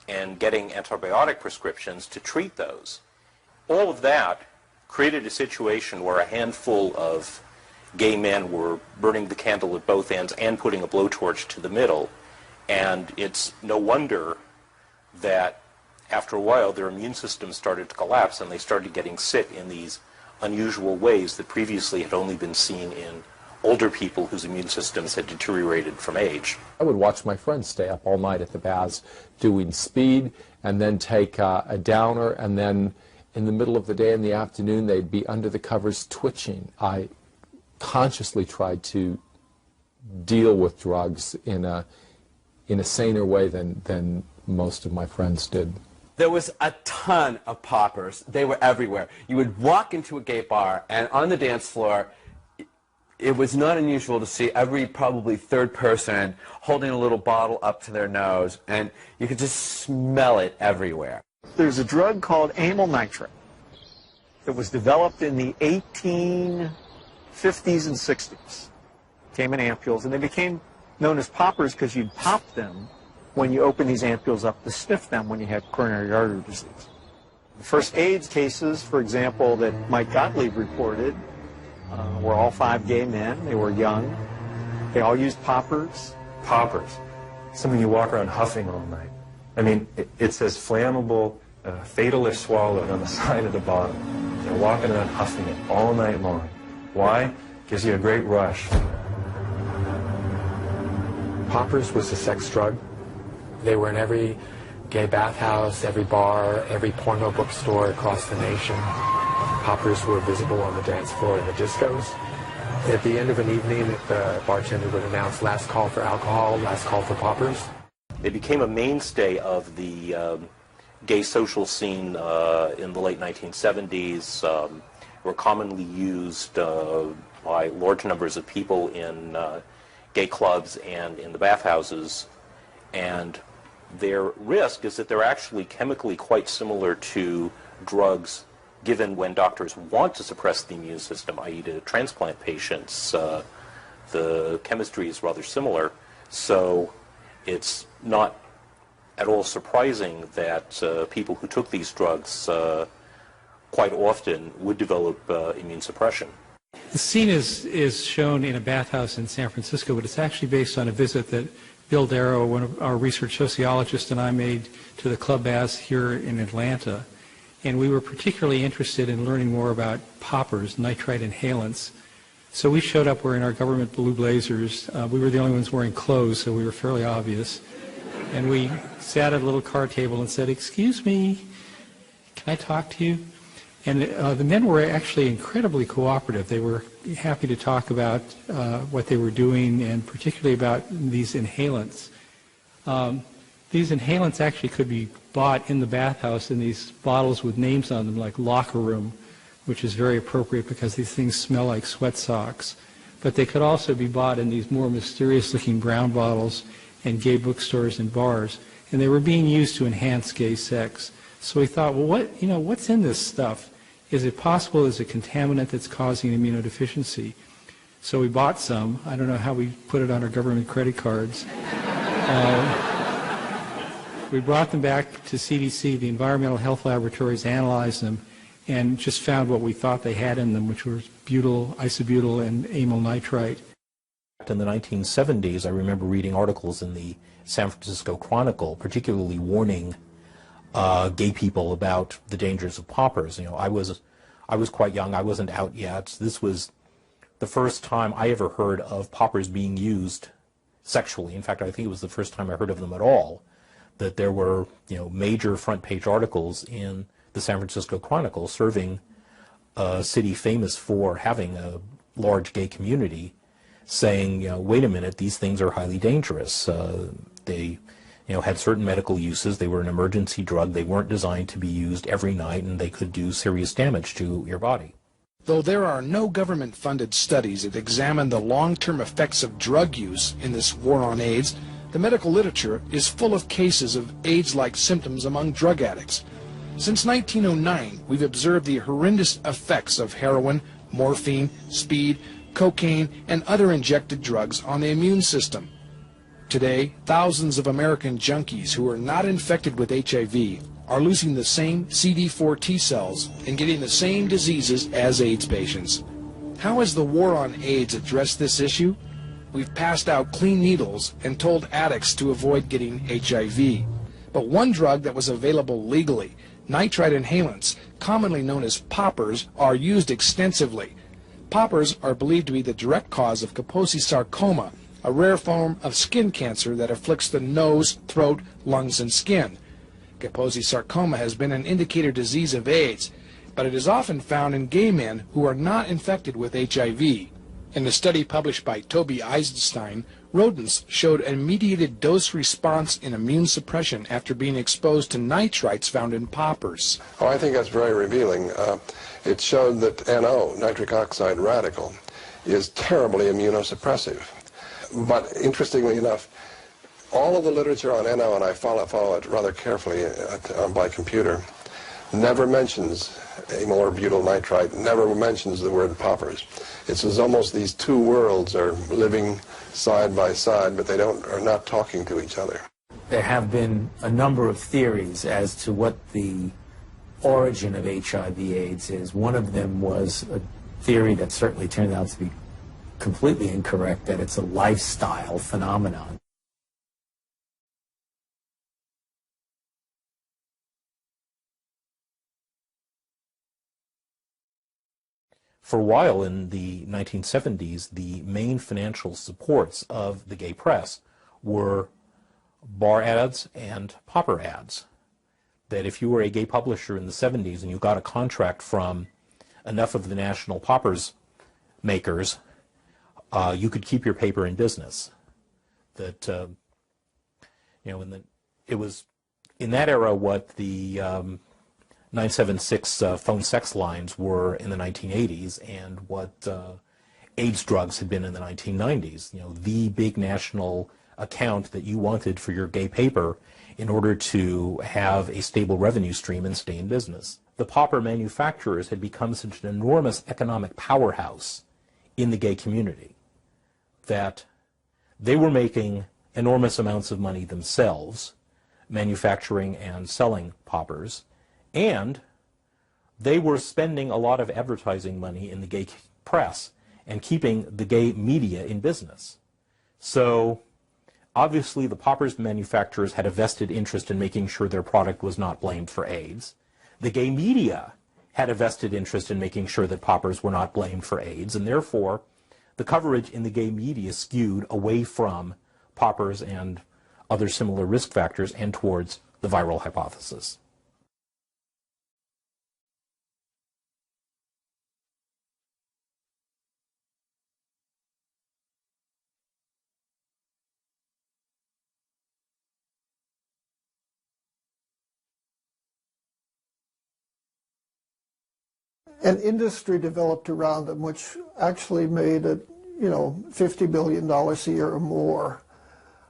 and getting antibiotic prescriptions to treat those. All of that created a situation where a handful of gay men were burning the candle at both ends and putting a blowtorch to the middle. And it's no wonder that after a while their immune systems started to collapse and they started getting sick in these unusual ways that previously had only been seen in older people whose immune systems had deteriorated from age. I would watch my friends stay up all night at the baths doing speed and then take a downer, and then in the middle of the day in the afternoon they'd be under the covers twitching. I consciously tried to deal with drugs in a saner way than most of my friends did. There was a ton of poppers. They were everywhere. You would walk into a gay bar, and on the dance floor, it was not unusual to see every probably third person holding a little bottle up to their nose, and you could just smell it everywhere. There's a drug called amyl nitrate that was developed in the 1850s and 60s. Came in ampules, and they became known as poppers because you'd pop them when you open these ampules up to sniff them when you had coronary artery disease. The first AIDS cases, for example, that Mike Gottlieb reported were all 5 gay men. They were young. They all used poppers. Poppers, something you walk around huffing all night. I mean, it says flammable, fatal if swallowed on the side of the bottle. They're walking around huffing it all night long. Why? Gives you a great rush. Poppers was a sex drug. They were in every gay bathhouse, every bar, every porno bookstore across the nation. Poppers were visible on the dance floor in the discos. At the end of an evening, the bartender would announce last call for alcohol, last call for poppers. They became a mainstay of the gay social scene in the late 1970s, were commonly used by large numbers of people in gay clubs and in the bathhouses, and their risk is that they're actually chemically quite similar to drugs given when doctors want to suppress the immune system, i.e. to transplant patients. The chemistry is rather similar, so it's not at all surprising that people who took these drugs quite often would develop immune suppression. The scene is shown in a bathhouse in San Francisco, but it's actually based on a visit that Bill Darrow, one of our research sociologists, and I made to the club baths here in Atlanta. And we were particularly interested in learning more about poppers, nitrite inhalants. So we showed up wearing our government blue blazers. We were the only ones wearing clothes, so we were fairly obvious. And we sat at a little card table and said, "Excuse me, can I talk to you?" And the men were actually incredibly cooperative. They were happy to talk about what they were doing, and particularly about these inhalants. These inhalants actually could be bought in the bathhouse in these bottles with names on them, like locker room, which is very appropriate because these things smell like sweat socks. But they could also be bought in these more mysterious-looking brown bottles in gay bookstores and bars, and they were being used to enhance gay sex. So we thought, well, what's in this stuff? Is it possible it's a contaminant that's causing immunodeficiency? So we bought some. I don't know how we put it on our government credit cards. We brought them back to CDC. The environmental health laboratories analyzed them and just found what we thought they had in them, which was butyl, isobutyl, and amyl nitrite. In the 1970s, I remember reading articles in the San Francisco Chronicle, particularly warning gay people about the dangers of poppers. I was quite young. I wasn't out yet. This was the first time I ever heard of poppers being used sexually. In fact, I think it was the first time I heard of them at all. That there were, major front-page articles in the San Francisco Chronicle serving a city famous for having a large gay community, saying, wait a minute, these things are highly dangerous. They, had certain medical uses. They were an emergency drug. They weren't designed to be used every night, and they could do serious damage to your body. Though there are no government-funded studies that examine the long-term effects of drug use in this war on AIDS, the medical literature is full of cases of AIDS-like symptoms among drug addicts. Since 1909, we've observed the horrendous effects of heroin, morphine, speed, cocaine, and other injected drugs on the immune system. Today, thousands of American junkies who are not infected with HIV are losing the same CD4 T cells and getting the same diseases as AIDS patients. How has the war on AIDS addressed this issue? We've passed out clean needles and told addicts to avoid getting HIV. But one drug that was available legally, nitrite inhalants, commonly known as poppers, are used extensively. Poppers are believed to be the direct cause of Kaposi sarcoma, a rare form of skin cancer that afflicts the nose, throat, lungs, and skin. Kaposi sarcoma has been an indicator disease of AIDS, but it is often found in gay men who are not infected with HIV. In a study published by Toby Eisenstein, rodents showed a mediated dose response in immune suppression after being exposed to nitrites found in poppers. Oh, I think that's very revealing. It showed that NO, nitric oxide radical, is terribly immunosuppressive. But interestingly enough, all of the literature on NO, and I follow it rather carefully by computer, never mentions amyl or butyl nitrite, never mentions the word poppers. It's as almost these two worlds are living side by side, but they are not talking to each other. There have been a number of theories as to what the origin of HIV/AIDS is. One of them was a theory that certainly turned out to be completely incorrect, that it's a lifestyle phenomenon. For a while in the 1970s, the main financial supports of the gay press were bar ads and popper ads. That if you were a gay publisher in the 70s and you got a contract from enough of the national poppers makers, you could keep your paper in business. That it was in that era what the 976 phone sex lines were in the 1980s, and what AIDS drugs had been in the 1990s. The big national account that you wanted for your gay paper in order to have a stable revenue stream and stay in business. The pauper manufacturers had become such an enormous economic powerhouse in the gay community that they were making enormous amounts of money themselves, manufacturing and selling paupers, and they were spending a lot of advertising money in the gay press and keeping the gay media in business. So obviously the paupers manufacturers had a vested interest in making sure their product was not blamed for AIDS. The gay media had a vested interest in making sure that paupers were not blamed for AIDS, and therefore the coverage in the gay media skewed away from paupers and other similar risk factors and towards the viral hypothesis. An industry developed around them, which actually made it, $50 billion a year or more.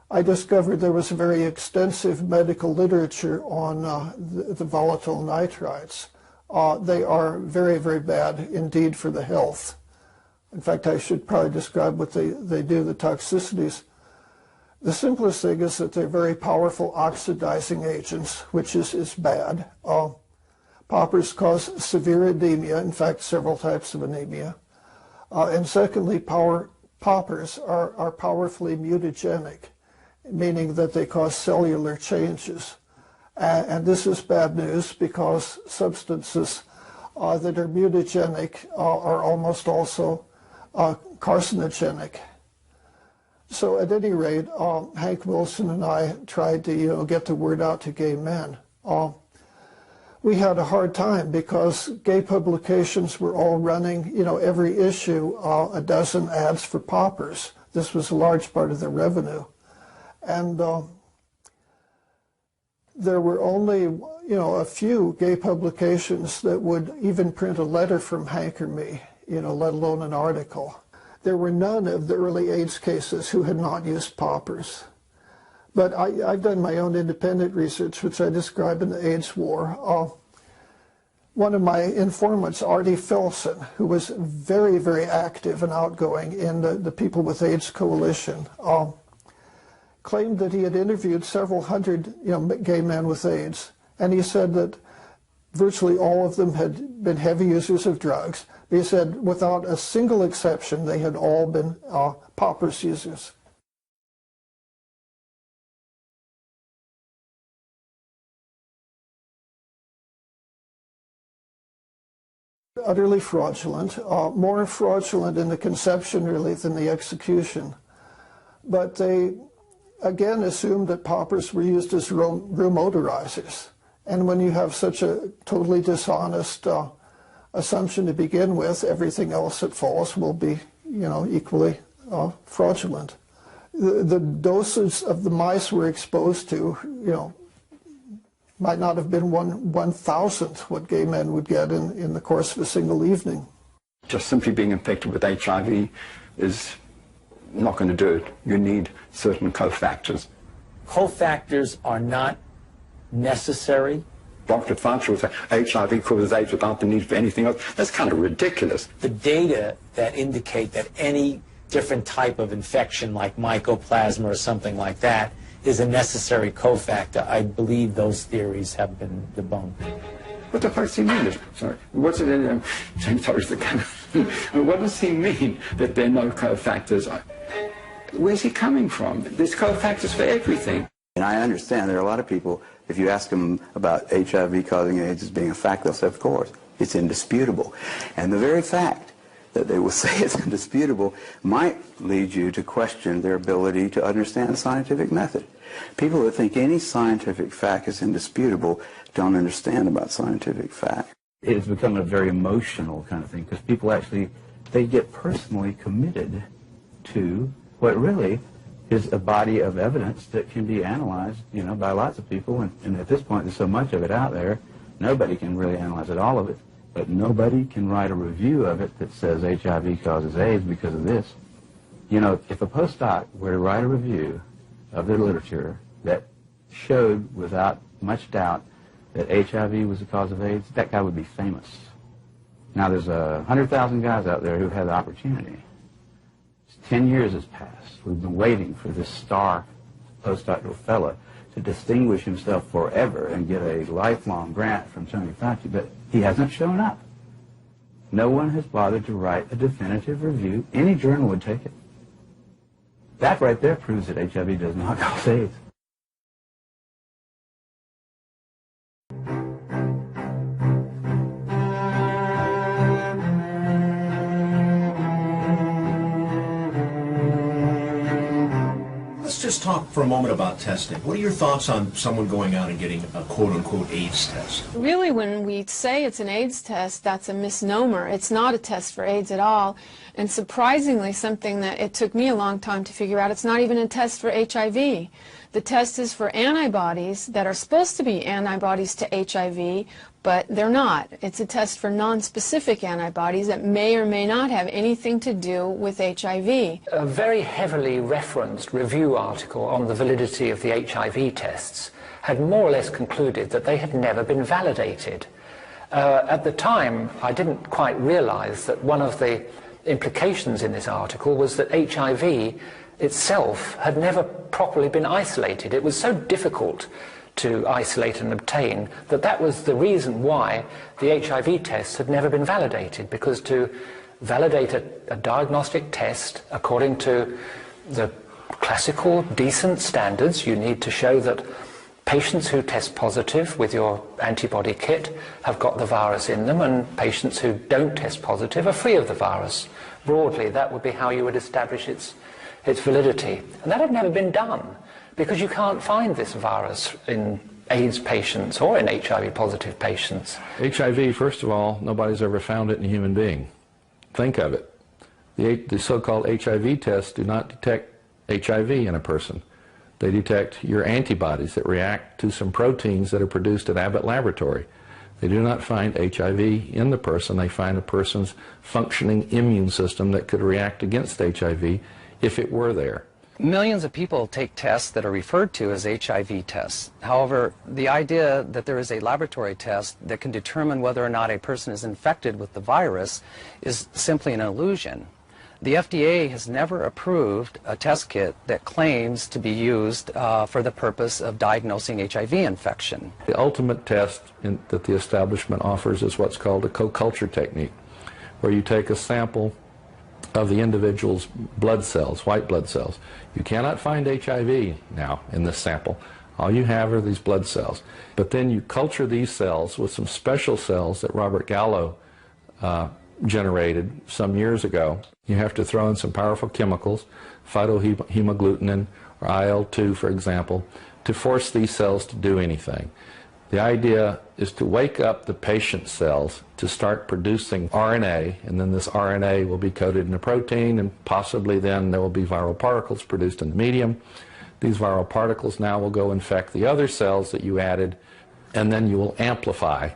I discovered there was a very extensive medical literature on the volatile nitrites. They are very, very bad indeed for the health. In fact, I should probably describe what they do, the toxicities. The simplest thing is that they're very powerful oxidizing agents, which is bad. Paupers cause severe anemia, in fact, several types of anemia. And secondly, paupers are powerfully mutagenic, meaning that they cause cellular changes. And this is bad news because substances that are mutagenic are almost also carcinogenic. So at any rate, Hank Wilson and I tried to get the word out to gay men. We had a hard time because gay publications were all running, every issue, a dozen ads for paupers. This was a large part of their revenue. And there were only, a few gay publications that would even print a letter from Hank or me, let alone an article. There were none of the early AIDS cases who had not used paupers. But I've done my own independent research, which I describe in the AIDS War. One of my informants, Artie Filson, who was very, very active and outgoing in the People with AIDS Coalition, claimed that he had interviewed several hundred gay men with AIDS, and he said that virtually all of them had been heavy users of drugs. He said without a single exception, they had all been paupers users. Utterly fraudulent, more fraudulent in the conception really than the execution. But they again assumed that paupers were used as room motorizers. And when you have such a totally dishonest assumption to begin with, everything else that follows will be, equally fraudulent. The doses of the mice we're exposed to, might not have been 1/1000th what gay men would get in the course of a single evening. Just simply being infected with HIV is not going to do it. You need certain cofactors. Cofactors are not necessary. Dr. Fauci would say HIV causes AIDS without the need for anything else. That's kind of ridiculous. The data that indicate that any different type of infection like mycoplasma or something like that is a necessary cofactor. I believe those theories have been debunked. What the fuck does he mean? Sorry. What's it in what does he mean that there are no cofactors? Where's he coming from? There's cofactors for everything. And I understand there are a lot of people, if you ask them about HIV causing AIDS as being a fact, they'll say, of course, it's indisputable. And the very fact that they will say it's indisputable might lead you to question their ability to understand the scientific method. People that think any scientific fact is indisputable don't understand about scientific fact. It has become a very emotional kind of thing because people actually, they get personally committed to what really is a body of evidence that can be analyzed, you know, by lots of people. And at this point, there's so much of it out there, nobody can really analyze it, all of it. But nobody can write a review of it that says HIV causes AIDS because of this. You know, if a postdoc were to write a review of the literature that showed without much doubt that HIV was the cause of AIDS, that guy would be famous. Now, there's 100,000 guys out there who had the opportunity. 10 years has passed. We've been waiting for this star postdoctoral fellow to distinguish himself forever and get a lifelong grant from Tony Fauci, but he hasn't shown up. No one has bothered to write a definitive review. Any journal would take it. That right there proves that HIV does not cause AIDS. Let's just talk for a moment about testing. What are your thoughts on someone going out and getting a quote-unquote AIDS test? Really, when we say it's an AIDS test, that's a misnomer. It's not a test for AIDS at all. And surprisingly, something that it took me a long time to figure out, it's not even a test for HIV. The test is for antibodies that are supposed to be antibodies to HIV, but they're not. It's a test for non-specific antibodies that may or may not have anything to do with HIV. A very heavily referenced review article on the validity of the HIV tests had more or less concluded that they had never been validated. At the time, I didn't quite realize that one of the implications in this article was that HIV itself had never properly been isolated. It was so difficult to isolate and obtain that was the reason why the HIV tests had never been validated, because to validate a diagnostic test according to the classical decent standards, you need to show that patients who test positive with your antibody kit have got the virus in them, and patients who don't test positive are free of the virus. Broadly, that would be how you would establish its validity. And that had never been done, because you can't find this virus in AIDS patients or in HIV-positive patients. HIV, first of all, nobody's ever found it in a human being. Think of it. The so-called HIV tests do not detect HIV in a person. They detect your antibodies that react to some proteins that are produced at Abbott Laboratory. They do not find HIV in the person. They find a person's functioning immune system that could react against HIV if it were there. Millions of people take tests that are referred to as HIV tests. However, the idea that there is a laboratory test that can determine whether or not a person is infected with the virus is simply an illusion. The FDA has never approved a test kit that claims to be used for the purpose of diagnosing HIV infection. The ultimate test that the establishment offers is what's called a co-culture technique, where you take a sample of the individual's blood cells, white blood cells. You cannot find HIV now in this sample. All you have are these blood cells. But then you culture these cells with some special cells that Robert Gallo generated some years ago. You have to throw in some powerful chemicals, phytohemagglutinin or IL-2, for example, to force these cells to do anything. The idea is to wake up the patient cells to start producing RNA, and then this RNA will be coated in a protein, and possibly then there will be viral particles produced in the medium. These viral particles now will go infect the other cells that you added, and then you will amplify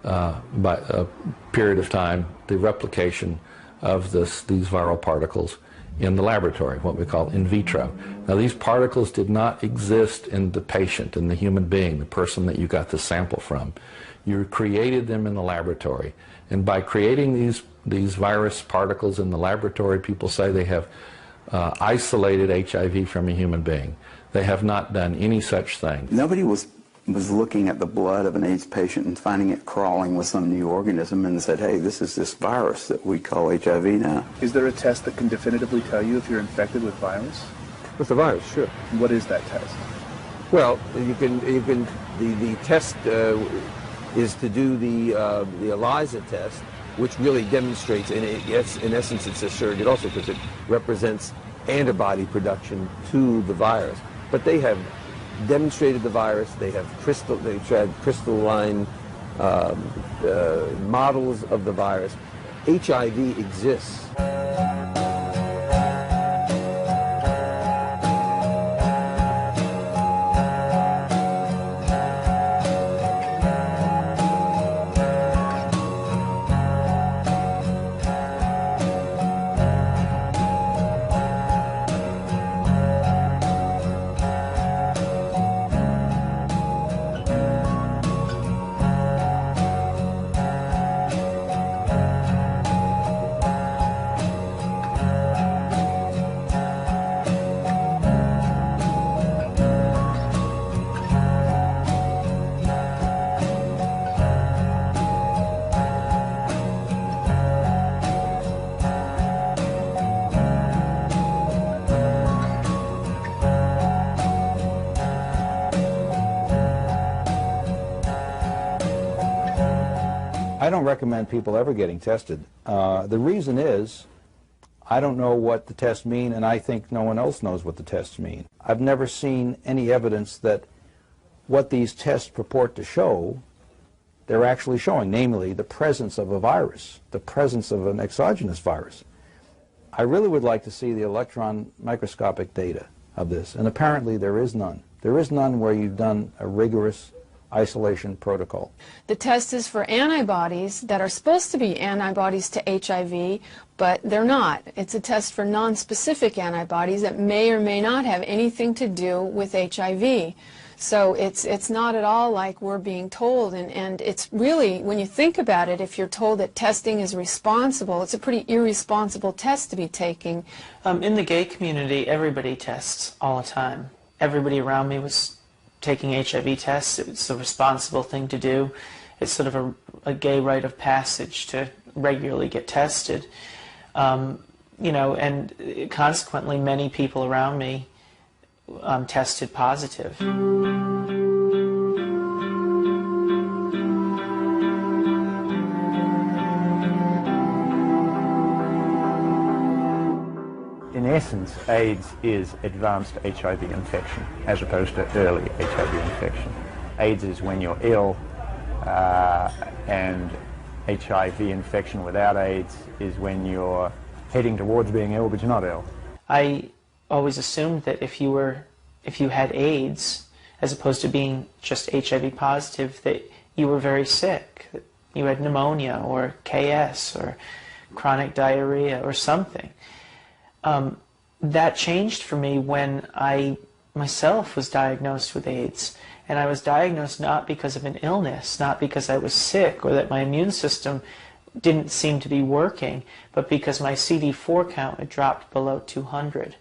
by a period of time the replication of these viral particles in the laboratory, what we call in vitro. Now, these particles did not exist in the patient, in the human being, the person that you got the sample from. You created them in the laboratory. And by creating these virus particles in the laboratory, people say they have isolated HIV from a human being. They have not done any such thing. Nobody was looking at the blood of an AIDS patient and finding it crawling with some new organism and said, hey, this is this virus that we call HIV now. Is there a test that can definitively tell you if you're infected with virus? With the virus, sure. What is that test? Well, the test is to do the ELISA test, which really demonstrates, and in essence it's a surrogate also because it represents antibody production to the virus. But they have demonstrated the virus. They've had crystalline models of the virus. HIV exists. I don't recommend people ever getting tested. The reason is, I don't know what the tests mean, and I think no one else knows what the tests mean. I've never seen any evidence that what these tests purport to show, they're actually showing, namely the presence of a virus, the presence of an exogenous virus. I really would like to see the electron microscopic data of this, and apparently there is none. There is none where you've done a rigorous isolation protocol. The test is for antibodies that are supposed to be antibodies to HIV, but they're not. It's a test for non-specific antibodies that may or may not have anything to do with HIV. So it's not at all like we're being told, and it's really, when you think about it, if you're told that testing is responsible, it's a pretty irresponsible test to be taking. In the gay community, everybody tests all the time. Everybody around me was taking HIV tests. It's a responsible thing to do. It's sort of a gay rite of passage to regularly get tested. You know, and consequently many people around me tested positive. In essence, AIDS is advanced HIV infection as opposed to early HIV infection. AIDS is when you're ill, and HIV infection without AIDS is when you're heading towards being ill but you're not ill. I always assumed that if you had AIDS, as opposed to being just HIV positive, that you were very sick, that you had pneumonia or KS or chronic diarrhea or something. That changed for me when I myself was diagnosed with AIDS. And I was diagnosed not because of an illness, not because I was sick or that my immune system didn't seem to be working, but because my CD4 count had dropped below 200,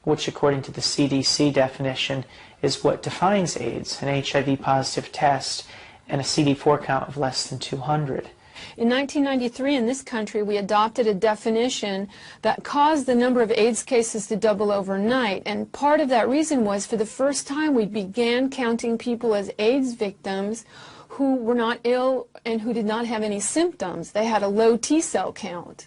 which according to the CDC definition is what defines AIDS, an HIV positive test and a CD4 count of less than 200. In 1993 in this country we adopted a definition that caused the number of AIDS cases to double overnight, and part of that reason was for the first time we began counting people as AIDS victims who were not ill and who did not have any symptoms. They had a low T-cell count.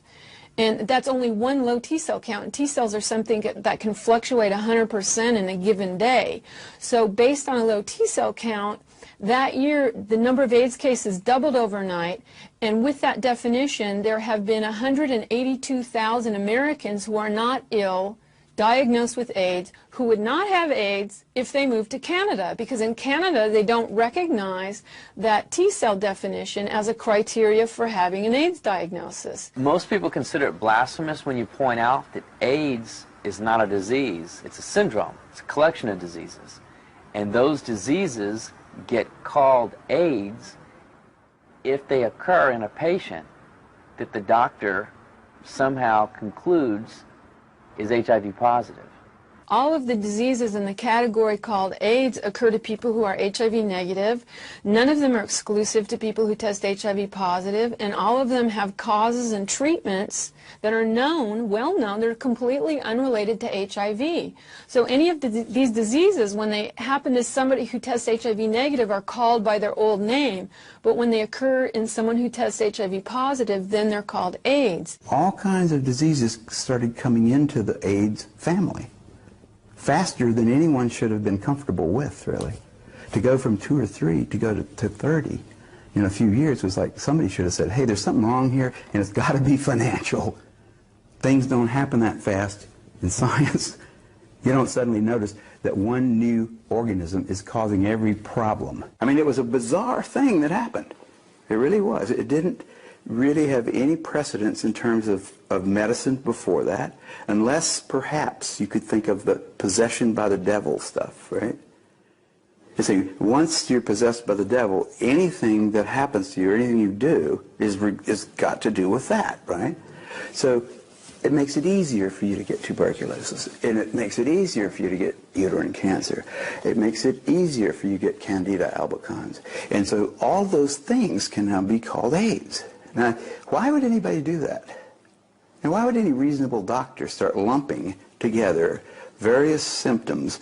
And that's only one low T-cell count. And T-cells are something that can fluctuate 100% in a given day. So based on a low T-cell count, that year the number of AIDS cases doubled overnight, and with that definition there have been 182,000 Americans who are not ill, diagnosed with AIDS, who would not have AIDS if they moved to Canada, because in Canada they don't recognize that T-cell definition as a criteria for having an AIDS diagnosis. Most people consider it blasphemous when you point out that AIDS is not a disease, it's a syndrome, it's a collection of diseases. And those diseases get called AIDS if they occur in a patient that the doctor somehow concludes is HIV positive. All of the diseases in the category called AIDS occur to people who are HIV negative. None of them are exclusive to people who test HIV positive, and all of them have causes and treatments that are known, well known, that are completely unrelated to HIV. So any of these diseases, when they happen to somebody who tests HIV negative, are called by their old name, but when they occur in someone who tests HIV positive, then they're called AIDS. All kinds of diseases started coming into the AIDS family faster than anyone should have been comfortable with, really. To go from 2 or 3 to go to 30 in a few years was like somebody should have said, hey, there's something wrong here, and it's got to be financial. Things don't happen that fast in science. You don't suddenly notice that one new organism is causing every problem. I mean, it was a bizarre thing that happened. It really was. It didn't really have any precedence in terms of medicine before that, unless perhaps you could think of the possession by the devil stuff, right? You see, once you're possessed by the devil, anything that happens to you or anything you do is got to do with that, right? So it makes it easier for you to get tuberculosis, and it makes it easier for you to get uterine cancer. It makes it easier for you to get Candida albicans. And so all those things can now be called AIDS. Now, why would anybody do that? And why would any reasonable doctor start lumping together various symptoms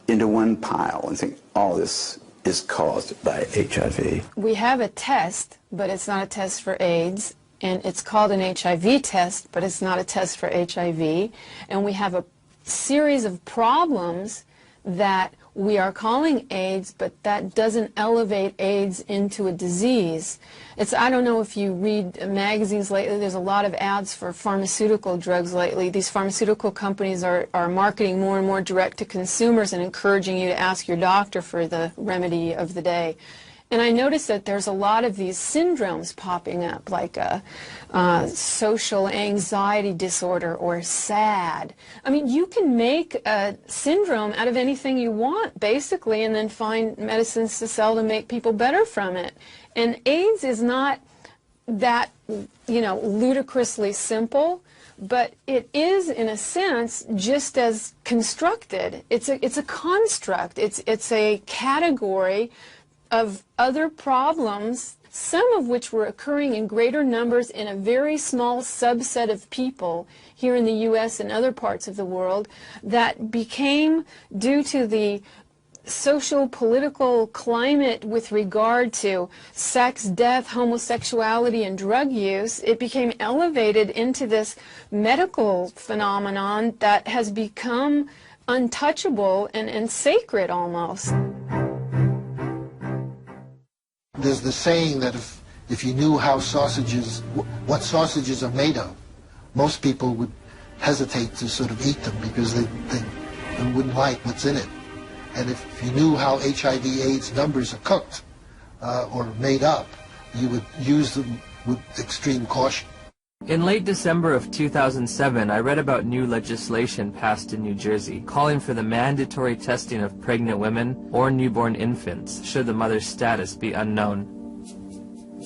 into one pile and think, oh, this is caused by HIV. We have a test, but it's not a test for AIDS, and it's called an HIV test, but it's not a test for HIV, and we have a series of problems that we are calling AIDS, but that doesn't elevate AIDS into a disease. I don't know if you read magazines lately, there's a lot of ads for pharmaceutical drugs lately. These pharmaceutical companies are marketing more and more direct to consumers and encouraging you to ask your doctor for the remedy of the day. And I noticed that there's a lot of these syndromes popping up, like a social anxiety disorder or SAD. I mean, you can make a syndrome out of anything you want, basically, and then find medicines to sell to make people better from it. And AIDS is not that, ludicrously simple, but it is, in a sense, just as constructed. It's a construct. It's a category of other problems, some of which were occurring in greater numbers in a very small subset of people here in the U.S. and other parts of the world, that became, due to the social political climate with regard to sex, death, homosexuality, and drug use, it became elevated into this medical phenomenon that has become untouchable and sacred almost. There's the saying that if you knew how what sausages are made of, most people would hesitate to sort of eat them because they wouldn't like what's in it. And if you knew how HIV/AIDS numbers are cooked or made up, you would use them with extreme caution. In late December of 2007, I read about new legislation passed in New Jersey calling for the mandatory testing of pregnant women or newborn infants should the mother's status be unknown.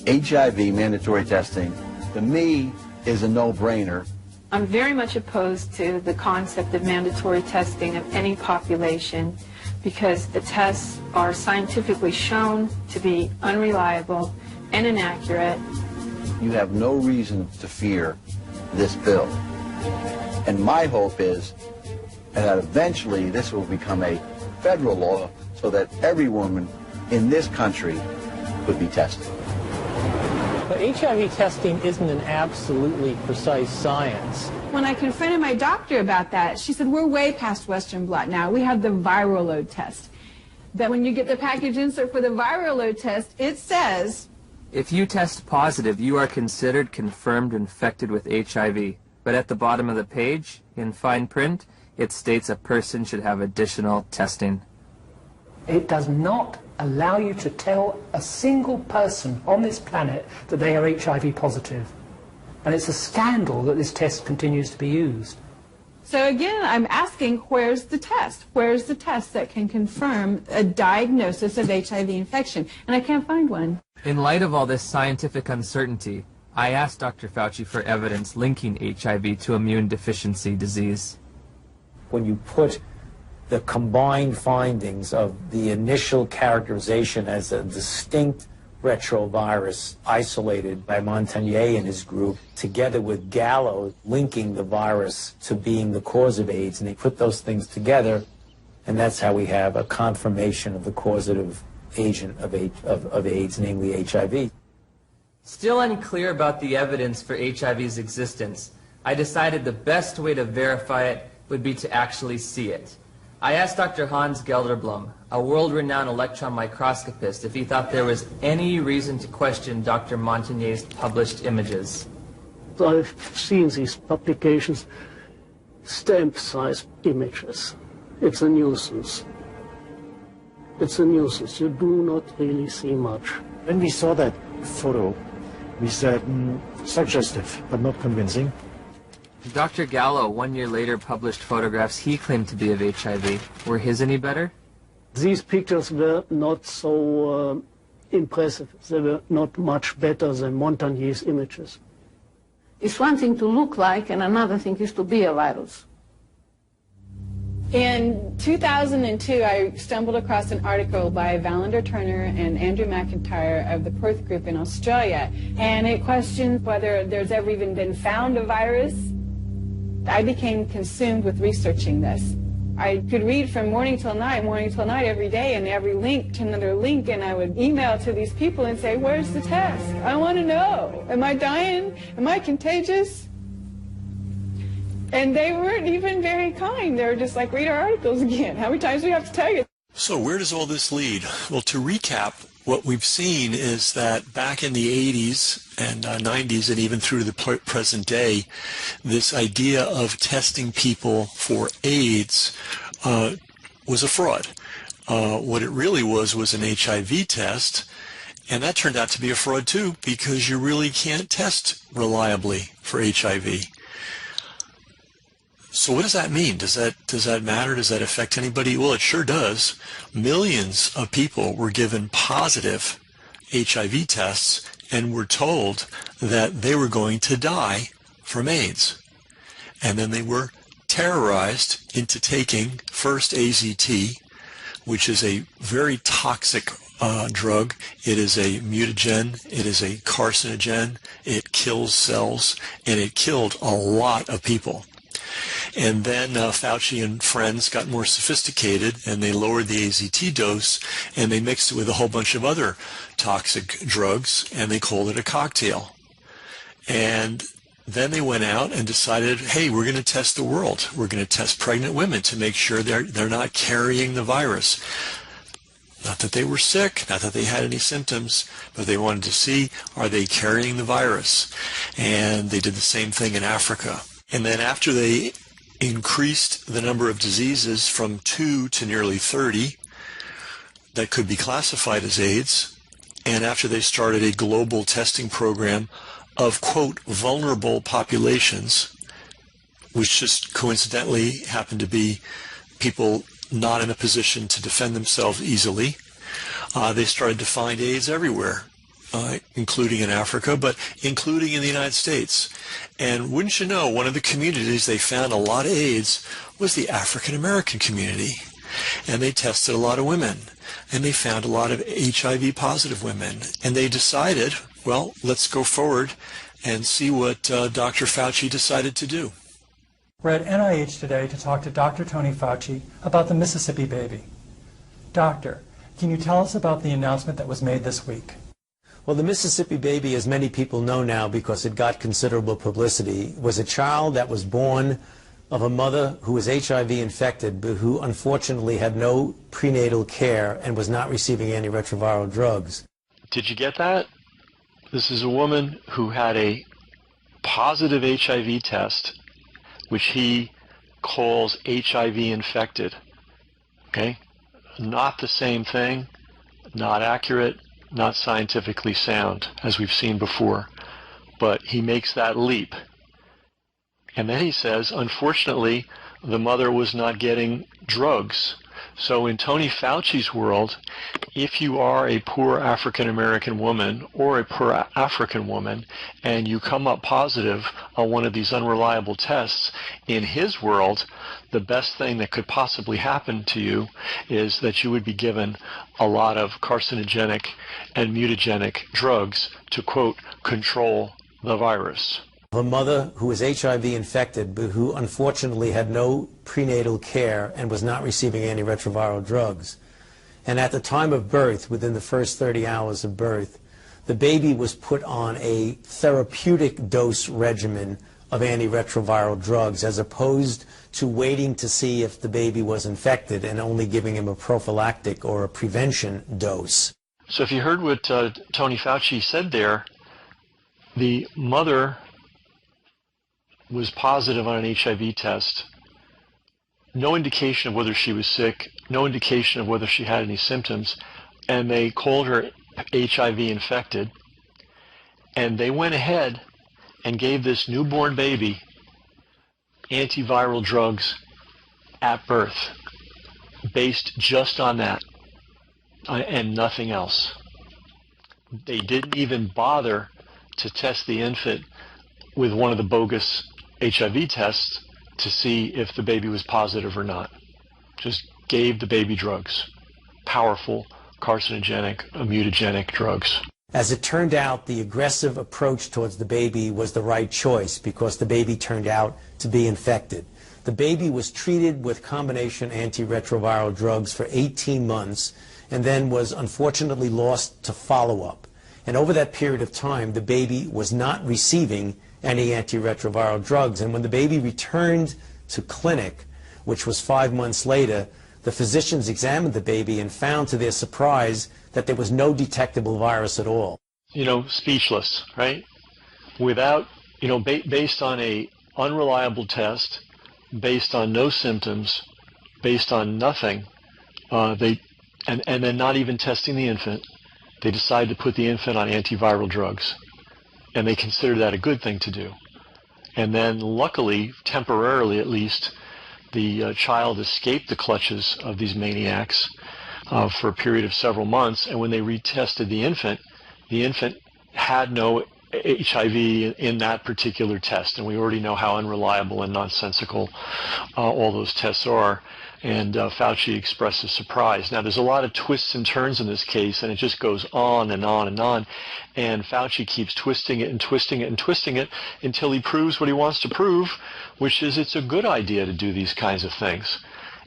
HIV mandatory testing, to me, is a no-brainer. I'm very much opposed to the concept of mandatory testing of any population because the tests are scientifically shown to be unreliable and inaccurate. You have no reason to fear this bill. And my hope is that eventually this will become a federal law so that every woman in this country could be tested. But HIV testing isn't an absolutely precise science. When I confronted my doctor about that, she said, we're way past Western blot now. We have the viral load test. That when you get the package insert for the viral load test, it says, if you test positive, you are considered confirmed infected with HIV. But at the bottom of the page, in fine print, it states a person should have additional testing. It does not allow you to tell a single person on this planet that they are HIV positive. And it's a scandal that this test continues to be used. So again, I'm asking, where's the test? Where's the test that can confirm a diagnosis of HIV infection? And I can't find one. In light of all this scientific uncertainty, I asked Dr. Fauci for evidence linking HIV to immune deficiency disease. When you put the combined findings of the initial characterization as a distinct retrovirus isolated by Montagnier and his group, together with Gallo linking the virus to being the cause of AIDS, and they put those things together, and that's how we have a confirmation of the causative agent of AIDS, namely HIV. Still unclear about the evidence for HIV's existence, I decided the best way to verify it would be to actually see it. I asked Dr. Hans Gelderblum, a world-renowned electron microscopist, if he thought there was any reason to question Dr. Montagnier's published images. I've seen these publications, stamp-sized images. It's a nuisance. It's a nuisance. You do not really see much. When we saw that photo, we said, suggestive, but not convincing. Dr. Gallo 1 year later published photographs he claimed to be of HIV. Were his any better? These pictures were not so impressive. They were not much better than Montagnier's images. It's one thing to look like, and another thing is to be a virus. In 2002, I stumbled across an article by Valander Turner and Andrew McIntyre of the Perth Group in Australia, and it questioned whether there's ever even been found a virus. I became consumed with researching this. I could read from morning till night every day, and every link to another link, and I would email to these people and say, where's the test? I want to know. Am I dying? Am I contagious? And they weren't even very kind. They were just like, read our articles again. How many times do we have to tell you? So where does all this lead? Well, to recap, what we've seen is that back in the 80s and 90s and even through the present day, this idea of testing people for AIDS was a fraud. What it really was an HIV test, and that turned out to be a fraud too, because you really can't test reliably for HIV. So what does that mean? Does that matter? Does that affect anybody? Well, it sure does. Millions of people were given positive HIV tests and were told that they were going to die from AIDS. And then they were terrorized into taking first AZT, which is a very toxic drug. It is a mutagen, it is a carcinogen, it kills cells, and it killed a lot of people. And then Fauci and friends got more sophisticated, and they lowered the AZT dose, and they mixed it with a whole bunch of other toxic drugs, and they called it a cocktail. And then they went out and decided, hey, we're going to test the world. We're going to test pregnant women to make sure they're not carrying the virus. Not that they were sick, not that they had any symptoms, but they wanted to see, are they carrying the virus? And they did the same thing in Africa. And then after they increased the number of diseases from 2 to nearly 30 that could be classified as AIDS, and after they started a global testing program of, quote, vulnerable populations, which just coincidentally happened to be people not in a position to defend themselves easily, they started to find AIDS everywhere. Including in Africa, but including in the United States. And wouldn't you know, one of the communities they found a lot of AIDS was the African American community. And they tested a lot of women, and they found a lot of HIV positive women. And they decided, well, let's go forward and see what Dr. Fauci decided to do. We're at NIH today to talk to Dr. Tony Fauci about the Mississippi baby. Doctor, can you tell us about the announcement that was made this week? Well, the Mississippi baby, as many people know now because it got considerable publicity, was a child that was born of a mother who was HIV infected, but who unfortunately had no prenatal care and was not receiving antiretroviral drugs. Did you get that? This is a woman who had a positive HIV test, which he calls HIV infected. Okay? Not the same thing, not accurate, not scientifically sound, as we've seen before. But he makes that leap. And then he says, unfortunately, the mother was not getting drugs. So in Tony Fauci's world, if you are a poor African-American woman or a poor African woman and you come up positive on one of these unreliable tests, in his world, the best thing that could possibly happen to you is that you would be given a lot of carcinogenic and mutagenic drugs to, quote, control the virus. A mother who was HIV infected, but who unfortunately had no prenatal care and was not receiving antiretroviral drugs. And at the time of birth, within the first 30 hours of birth, the baby was put on a therapeutic dose regimen of antiretroviral drugs, as opposed to waiting to see if the baby was infected and only giving him a prophylactic or a prevention dose. So if you heard what Tony Fauci said there, the mother was positive on an HIV test. No indication of whether she was sick, no indication of whether she had any symptoms, and they called her HIV infected. And they went ahead and gave this newborn baby antiviral drugs at birth, based just on that and nothing else. They didn't even bother to test the infant with one of the bogus HIV tests to see if the baby was positive or not. Just gave the baby drugs, powerful carcinogenic, mutagenic drugs. As it turned out, the aggressive approach towards the baby was the right choice because the baby turned out to be infected. The baby was treated with combination antiretroviral drugs for 18 months and then was unfortunately lost to follow-up. And over that period of time, the baby was not receiving any antiretroviral drugs. And when the baby returned to clinic, which was 5 months later, the physicians examined the baby and found to their surprise that there was no detectable virus at all. You know, speechless, right? Without, you know, based on a unreliable test, based on no symptoms, based on nothing, and then not even testing the infant, they decided to put the infant on antiviral drugs. And they considered that a good thing to do. And then luckily, temporarily at least, the child escaped the clutches of these maniacs for a period of several months. And when they retested the infant had no HIV in that particular test. And we already know how unreliable and nonsensical all those tests are. And Fauci expresses surprise. Now, there's a lot of twists and turns in this case, and it just goes on and on and on. And Fauci keeps twisting it and twisting it and twisting it until he proves what he wants to prove, which is it's a good idea to do these kinds of things.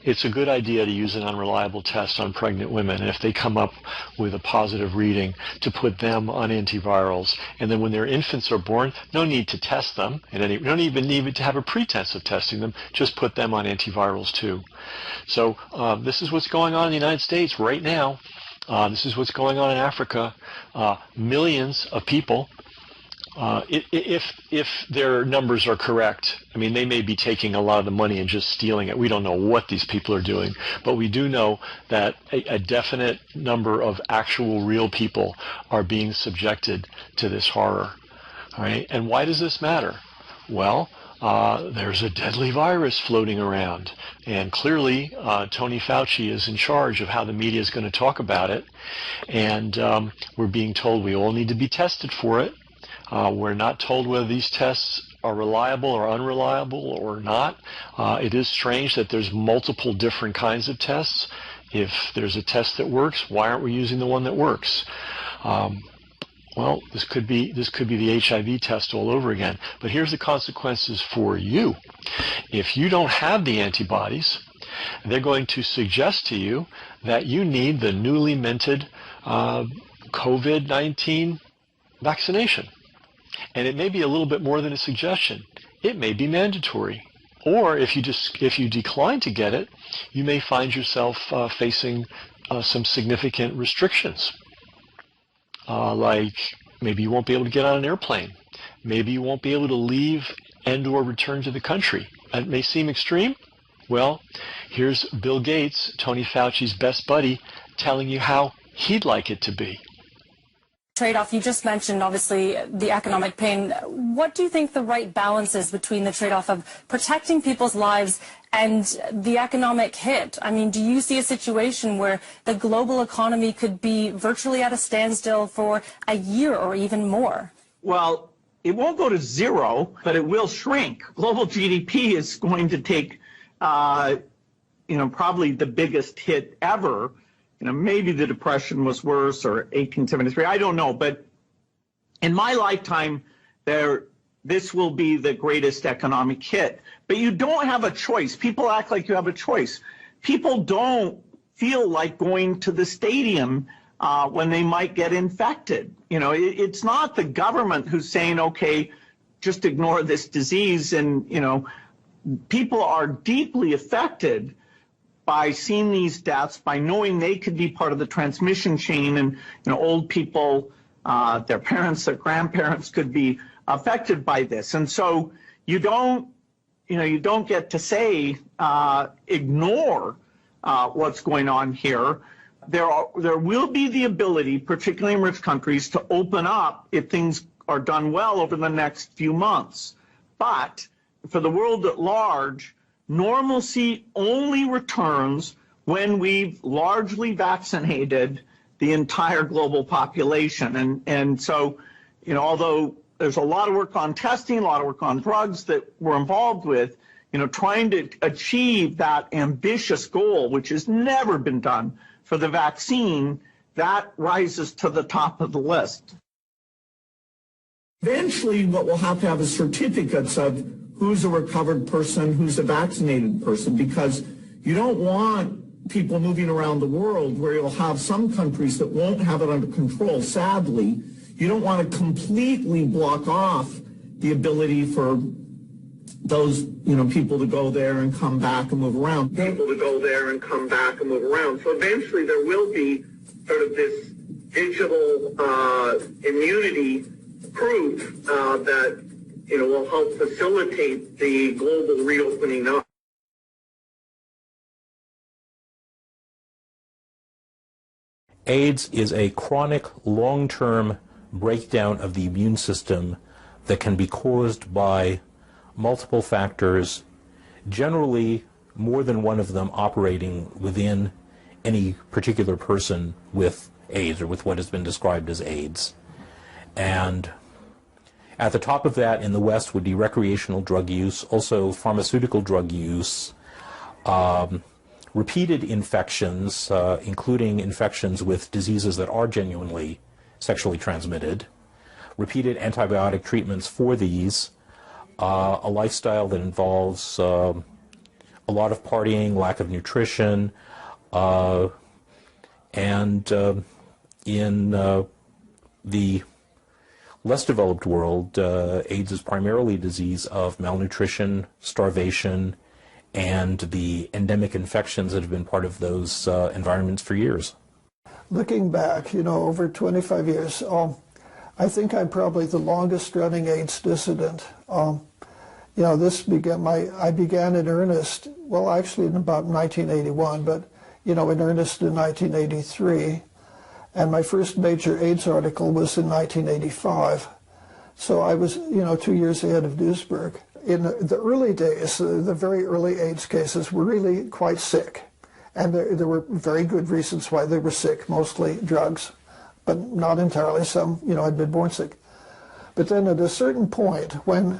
It's a good idea to use an unreliable test on pregnant women, and if they come up with a positive reading, to put them on antivirals. And then when their infants are born, no need to test them, and you don't even need to have a pretense of testing them, just put them on antivirals too. So this is what's going on in the United States right now. This is what's going on in Africa. Millions of people, if their numbers are correct, I mean, they may be taking a lot of the money and just stealing it. We don't know what these people are doing, but we do know that a definite number of actual real people are being subjected to this horror. All right, and why does this matter? Well, there's a deadly virus floating around, and clearly Tony Fauci is in charge of how the media is going to talk about it, and we're being told we all need to be tested for it. We're not told whether these tests are reliable or unreliable or not. It is strange that there's multiple different kinds of tests. If there's a test that works, why aren't we using the one that works? Well, this could be the HIV test all over again. But here's the consequences for you. If you don't have the antibodies, they're going to suggest to you that you need the newly minted COVID-19 vaccination. And it may be a little bit more than a suggestion. It may be mandatory. Or if you decline to get it, you may find yourself facing some significant restrictions. Like maybe you won't be able to get on an airplane. Maybe you won't be able to leave and or return to the country. That may seem extreme. Well, here's Bill Gates, Tony Fauci's best buddy, telling you how he'd like it to be. Trade-off, you just mentioned obviously the economic pain. What do you think the right balance is between the trade-off of protecting people's lives and the economic hit? I mean, do you see a situation where the global economy could be virtually at a standstill for a year or even more? Well, it won't go to zero, but it will shrink. Global GDP is going to take, probably the biggest hit ever. Maybe the Depression was worse, or 1873, I don't know. But in my lifetime, this will be the greatest economic hit. But you don't have a choice. People act like you have a choice. People don't feel like going to the stadium when they might get infected. It's not the government who's saying, okay, just ignore this disease. And, people are deeply affected by seeing these deaths, by knowing they could be part of the transmission chain, and old people, their parents, their grandparents could be affected by this. And so you don't get to say ignore what's going on here. There will be the ability, particularly in rich countries, to open up if things are done well over the next few months. But for the world at large, normalcy only returns when we've largely vaccinated the entire global population. And so, although there's a lot of work on testing, a lot of work on drugs that we're involved with, trying to achieve that ambitious goal, which has never been done for the vaccine, that rises to the top of the list. Eventually, what we'll have to have is certificates of who's a recovered person, who's a vaccinated person, because you don't want people moving around the world where you'll have some countries that won't have it under control. Sadly, you don't want to completely block off the ability for those, people to go there and come back and move around. So eventually there will be sort of this digital immunity proof that, will help facilitate the global reopening up. AIDS is a chronic, long-term breakdown of the immune system that can be caused by multiple factors, generally more than one of them operating within any particular person with AIDS or with what has been described as AIDS. And at the top of that in the West would be recreational drug use, also pharmaceutical drug use, repeated infections, including infections with diseases that are genuinely sexually transmitted, repeated antibiotic treatments for these, a lifestyle that involves a lot of partying, lack of nutrition, and in the less developed world, AIDS is primarily a disease of malnutrition, starvation, and the endemic infections that have been part of those environments for years. Looking back, over 25 years, I think I'm probably the longest running AIDS dissident. This began, I began in earnest, well, actually in about 1981, but, in earnest in 1983. And my first major AIDS article was in 1985. So I was, 2 years ahead of Duisberg. In the early days, the very early AIDS cases were really quite sick. And there were very good reasons why they were sick, mostly drugs, but not entirely. Some, had been born sick. But then at a certain point, when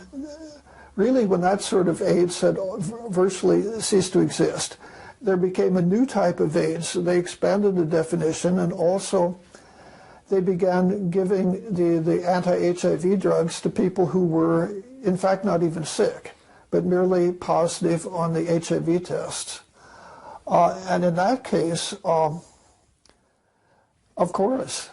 that sort of AIDS had virtually ceased to exist, there became a new type of AIDS. They expanded the definition, and also they began giving the anti-HIV drugs to people who were, in fact, not even sick, but merely positive on the HIV tests. And in that case, of course,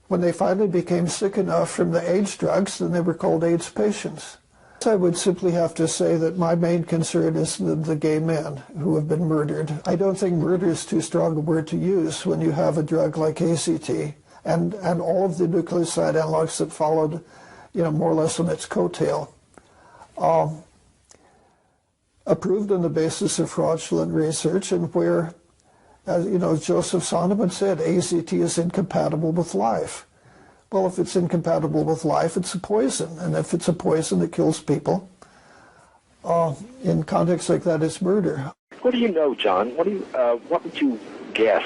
when they finally became sick enough from the AIDS drugs, then they were called AIDS patients. I would simply have to say that my main concern is the gay men who have been murdered. I don't think murder is too strong a word to use when you have a drug like ACT and all of the nucleoside analogs that followed, more or less on its coattail. Approved on the basis of fraudulent research, and where, as Joseph Sonneman said, ACT is incompatible with life. Well, if it's incompatible with life, it's a poison, and if it's a poison that kills people, in contexts like that, it's murder. What do you know, John? What would you guess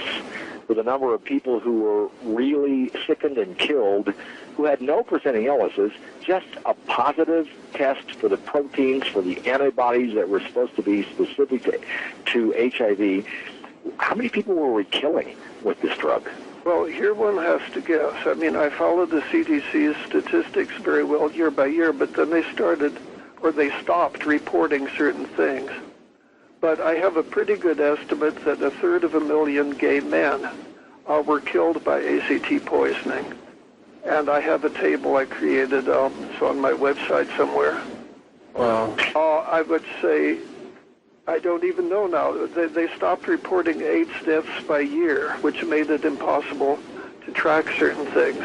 for the number of people who were really sickened and killed, who had no presenting illnesses, just a positive test for the proteins, for the antibodies that were supposed to be specific to HIV? How many people were we killing with this drug? Well, here one has to guess. I followed the CDC's statistics very well year by year, but then they stopped reporting certain things. But I have a pretty good estimate that 1/3 gay men were killed by ACT poisoning. And I have a table I created, it's on my website somewhere. Wow. I would say, I don't even know now. They stopped reporting AIDS deaths by year, which made it impossible to track certain things.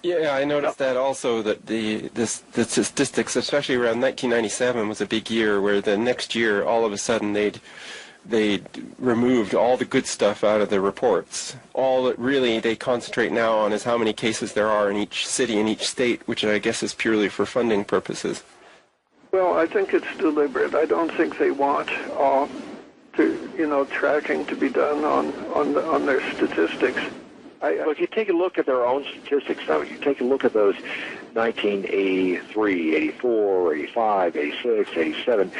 Yeah, I noticed that also, that the statistics, especially around 1997, was a big year where the next year, all of a sudden, they removed all the good stuff out of the reports. All that really they concentrate now on is how many cases there are in each city, in each state, which I guess is purely for funding purposes. Well, I think it's deliberate. I don't think they want tracking to be done on their statistics. Well, if you take a look at their own statistics, though, you take a look at those 1983, 84, 85, 86, 87,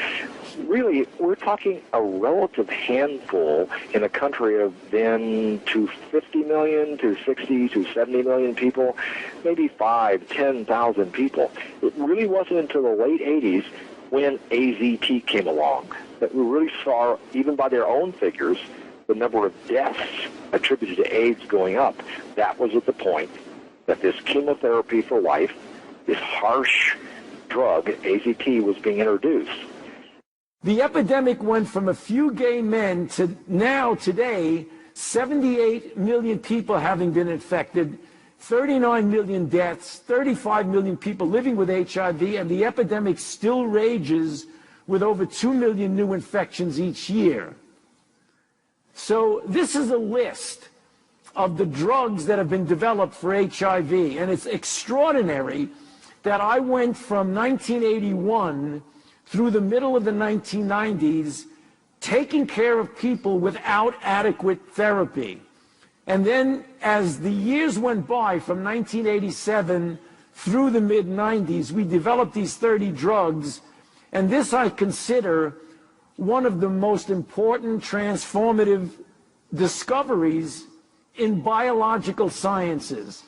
really, we're talking a relative handful in a country of then to 50 million, to 60, to 70 million people, maybe 5, 10,000 people. It really wasn't until the late 80s when AZT came along that we really saw, even by their own figures, the number of deaths attributed to AIDS going up. That was at the point that this chemotherapy for life, this harsh drug, AZT, was being introduced. The epidemic went from a few gay men to now, today, 78 million people having been infected, 39 million deaths, 35 million people living with HIV, and the epidemic still rages with over 2 million new infections each year. So this is a list of the drugs that have been developed for HIV, and it's extraordinary that I went from 1981 through the middle of the 1990s taking care of people without adequate therapy. And then as the years went by, from 1987 through the mid-90s, we developed these 30 drugs, and this I consider one of the most important transformative discoveries in biological sciences.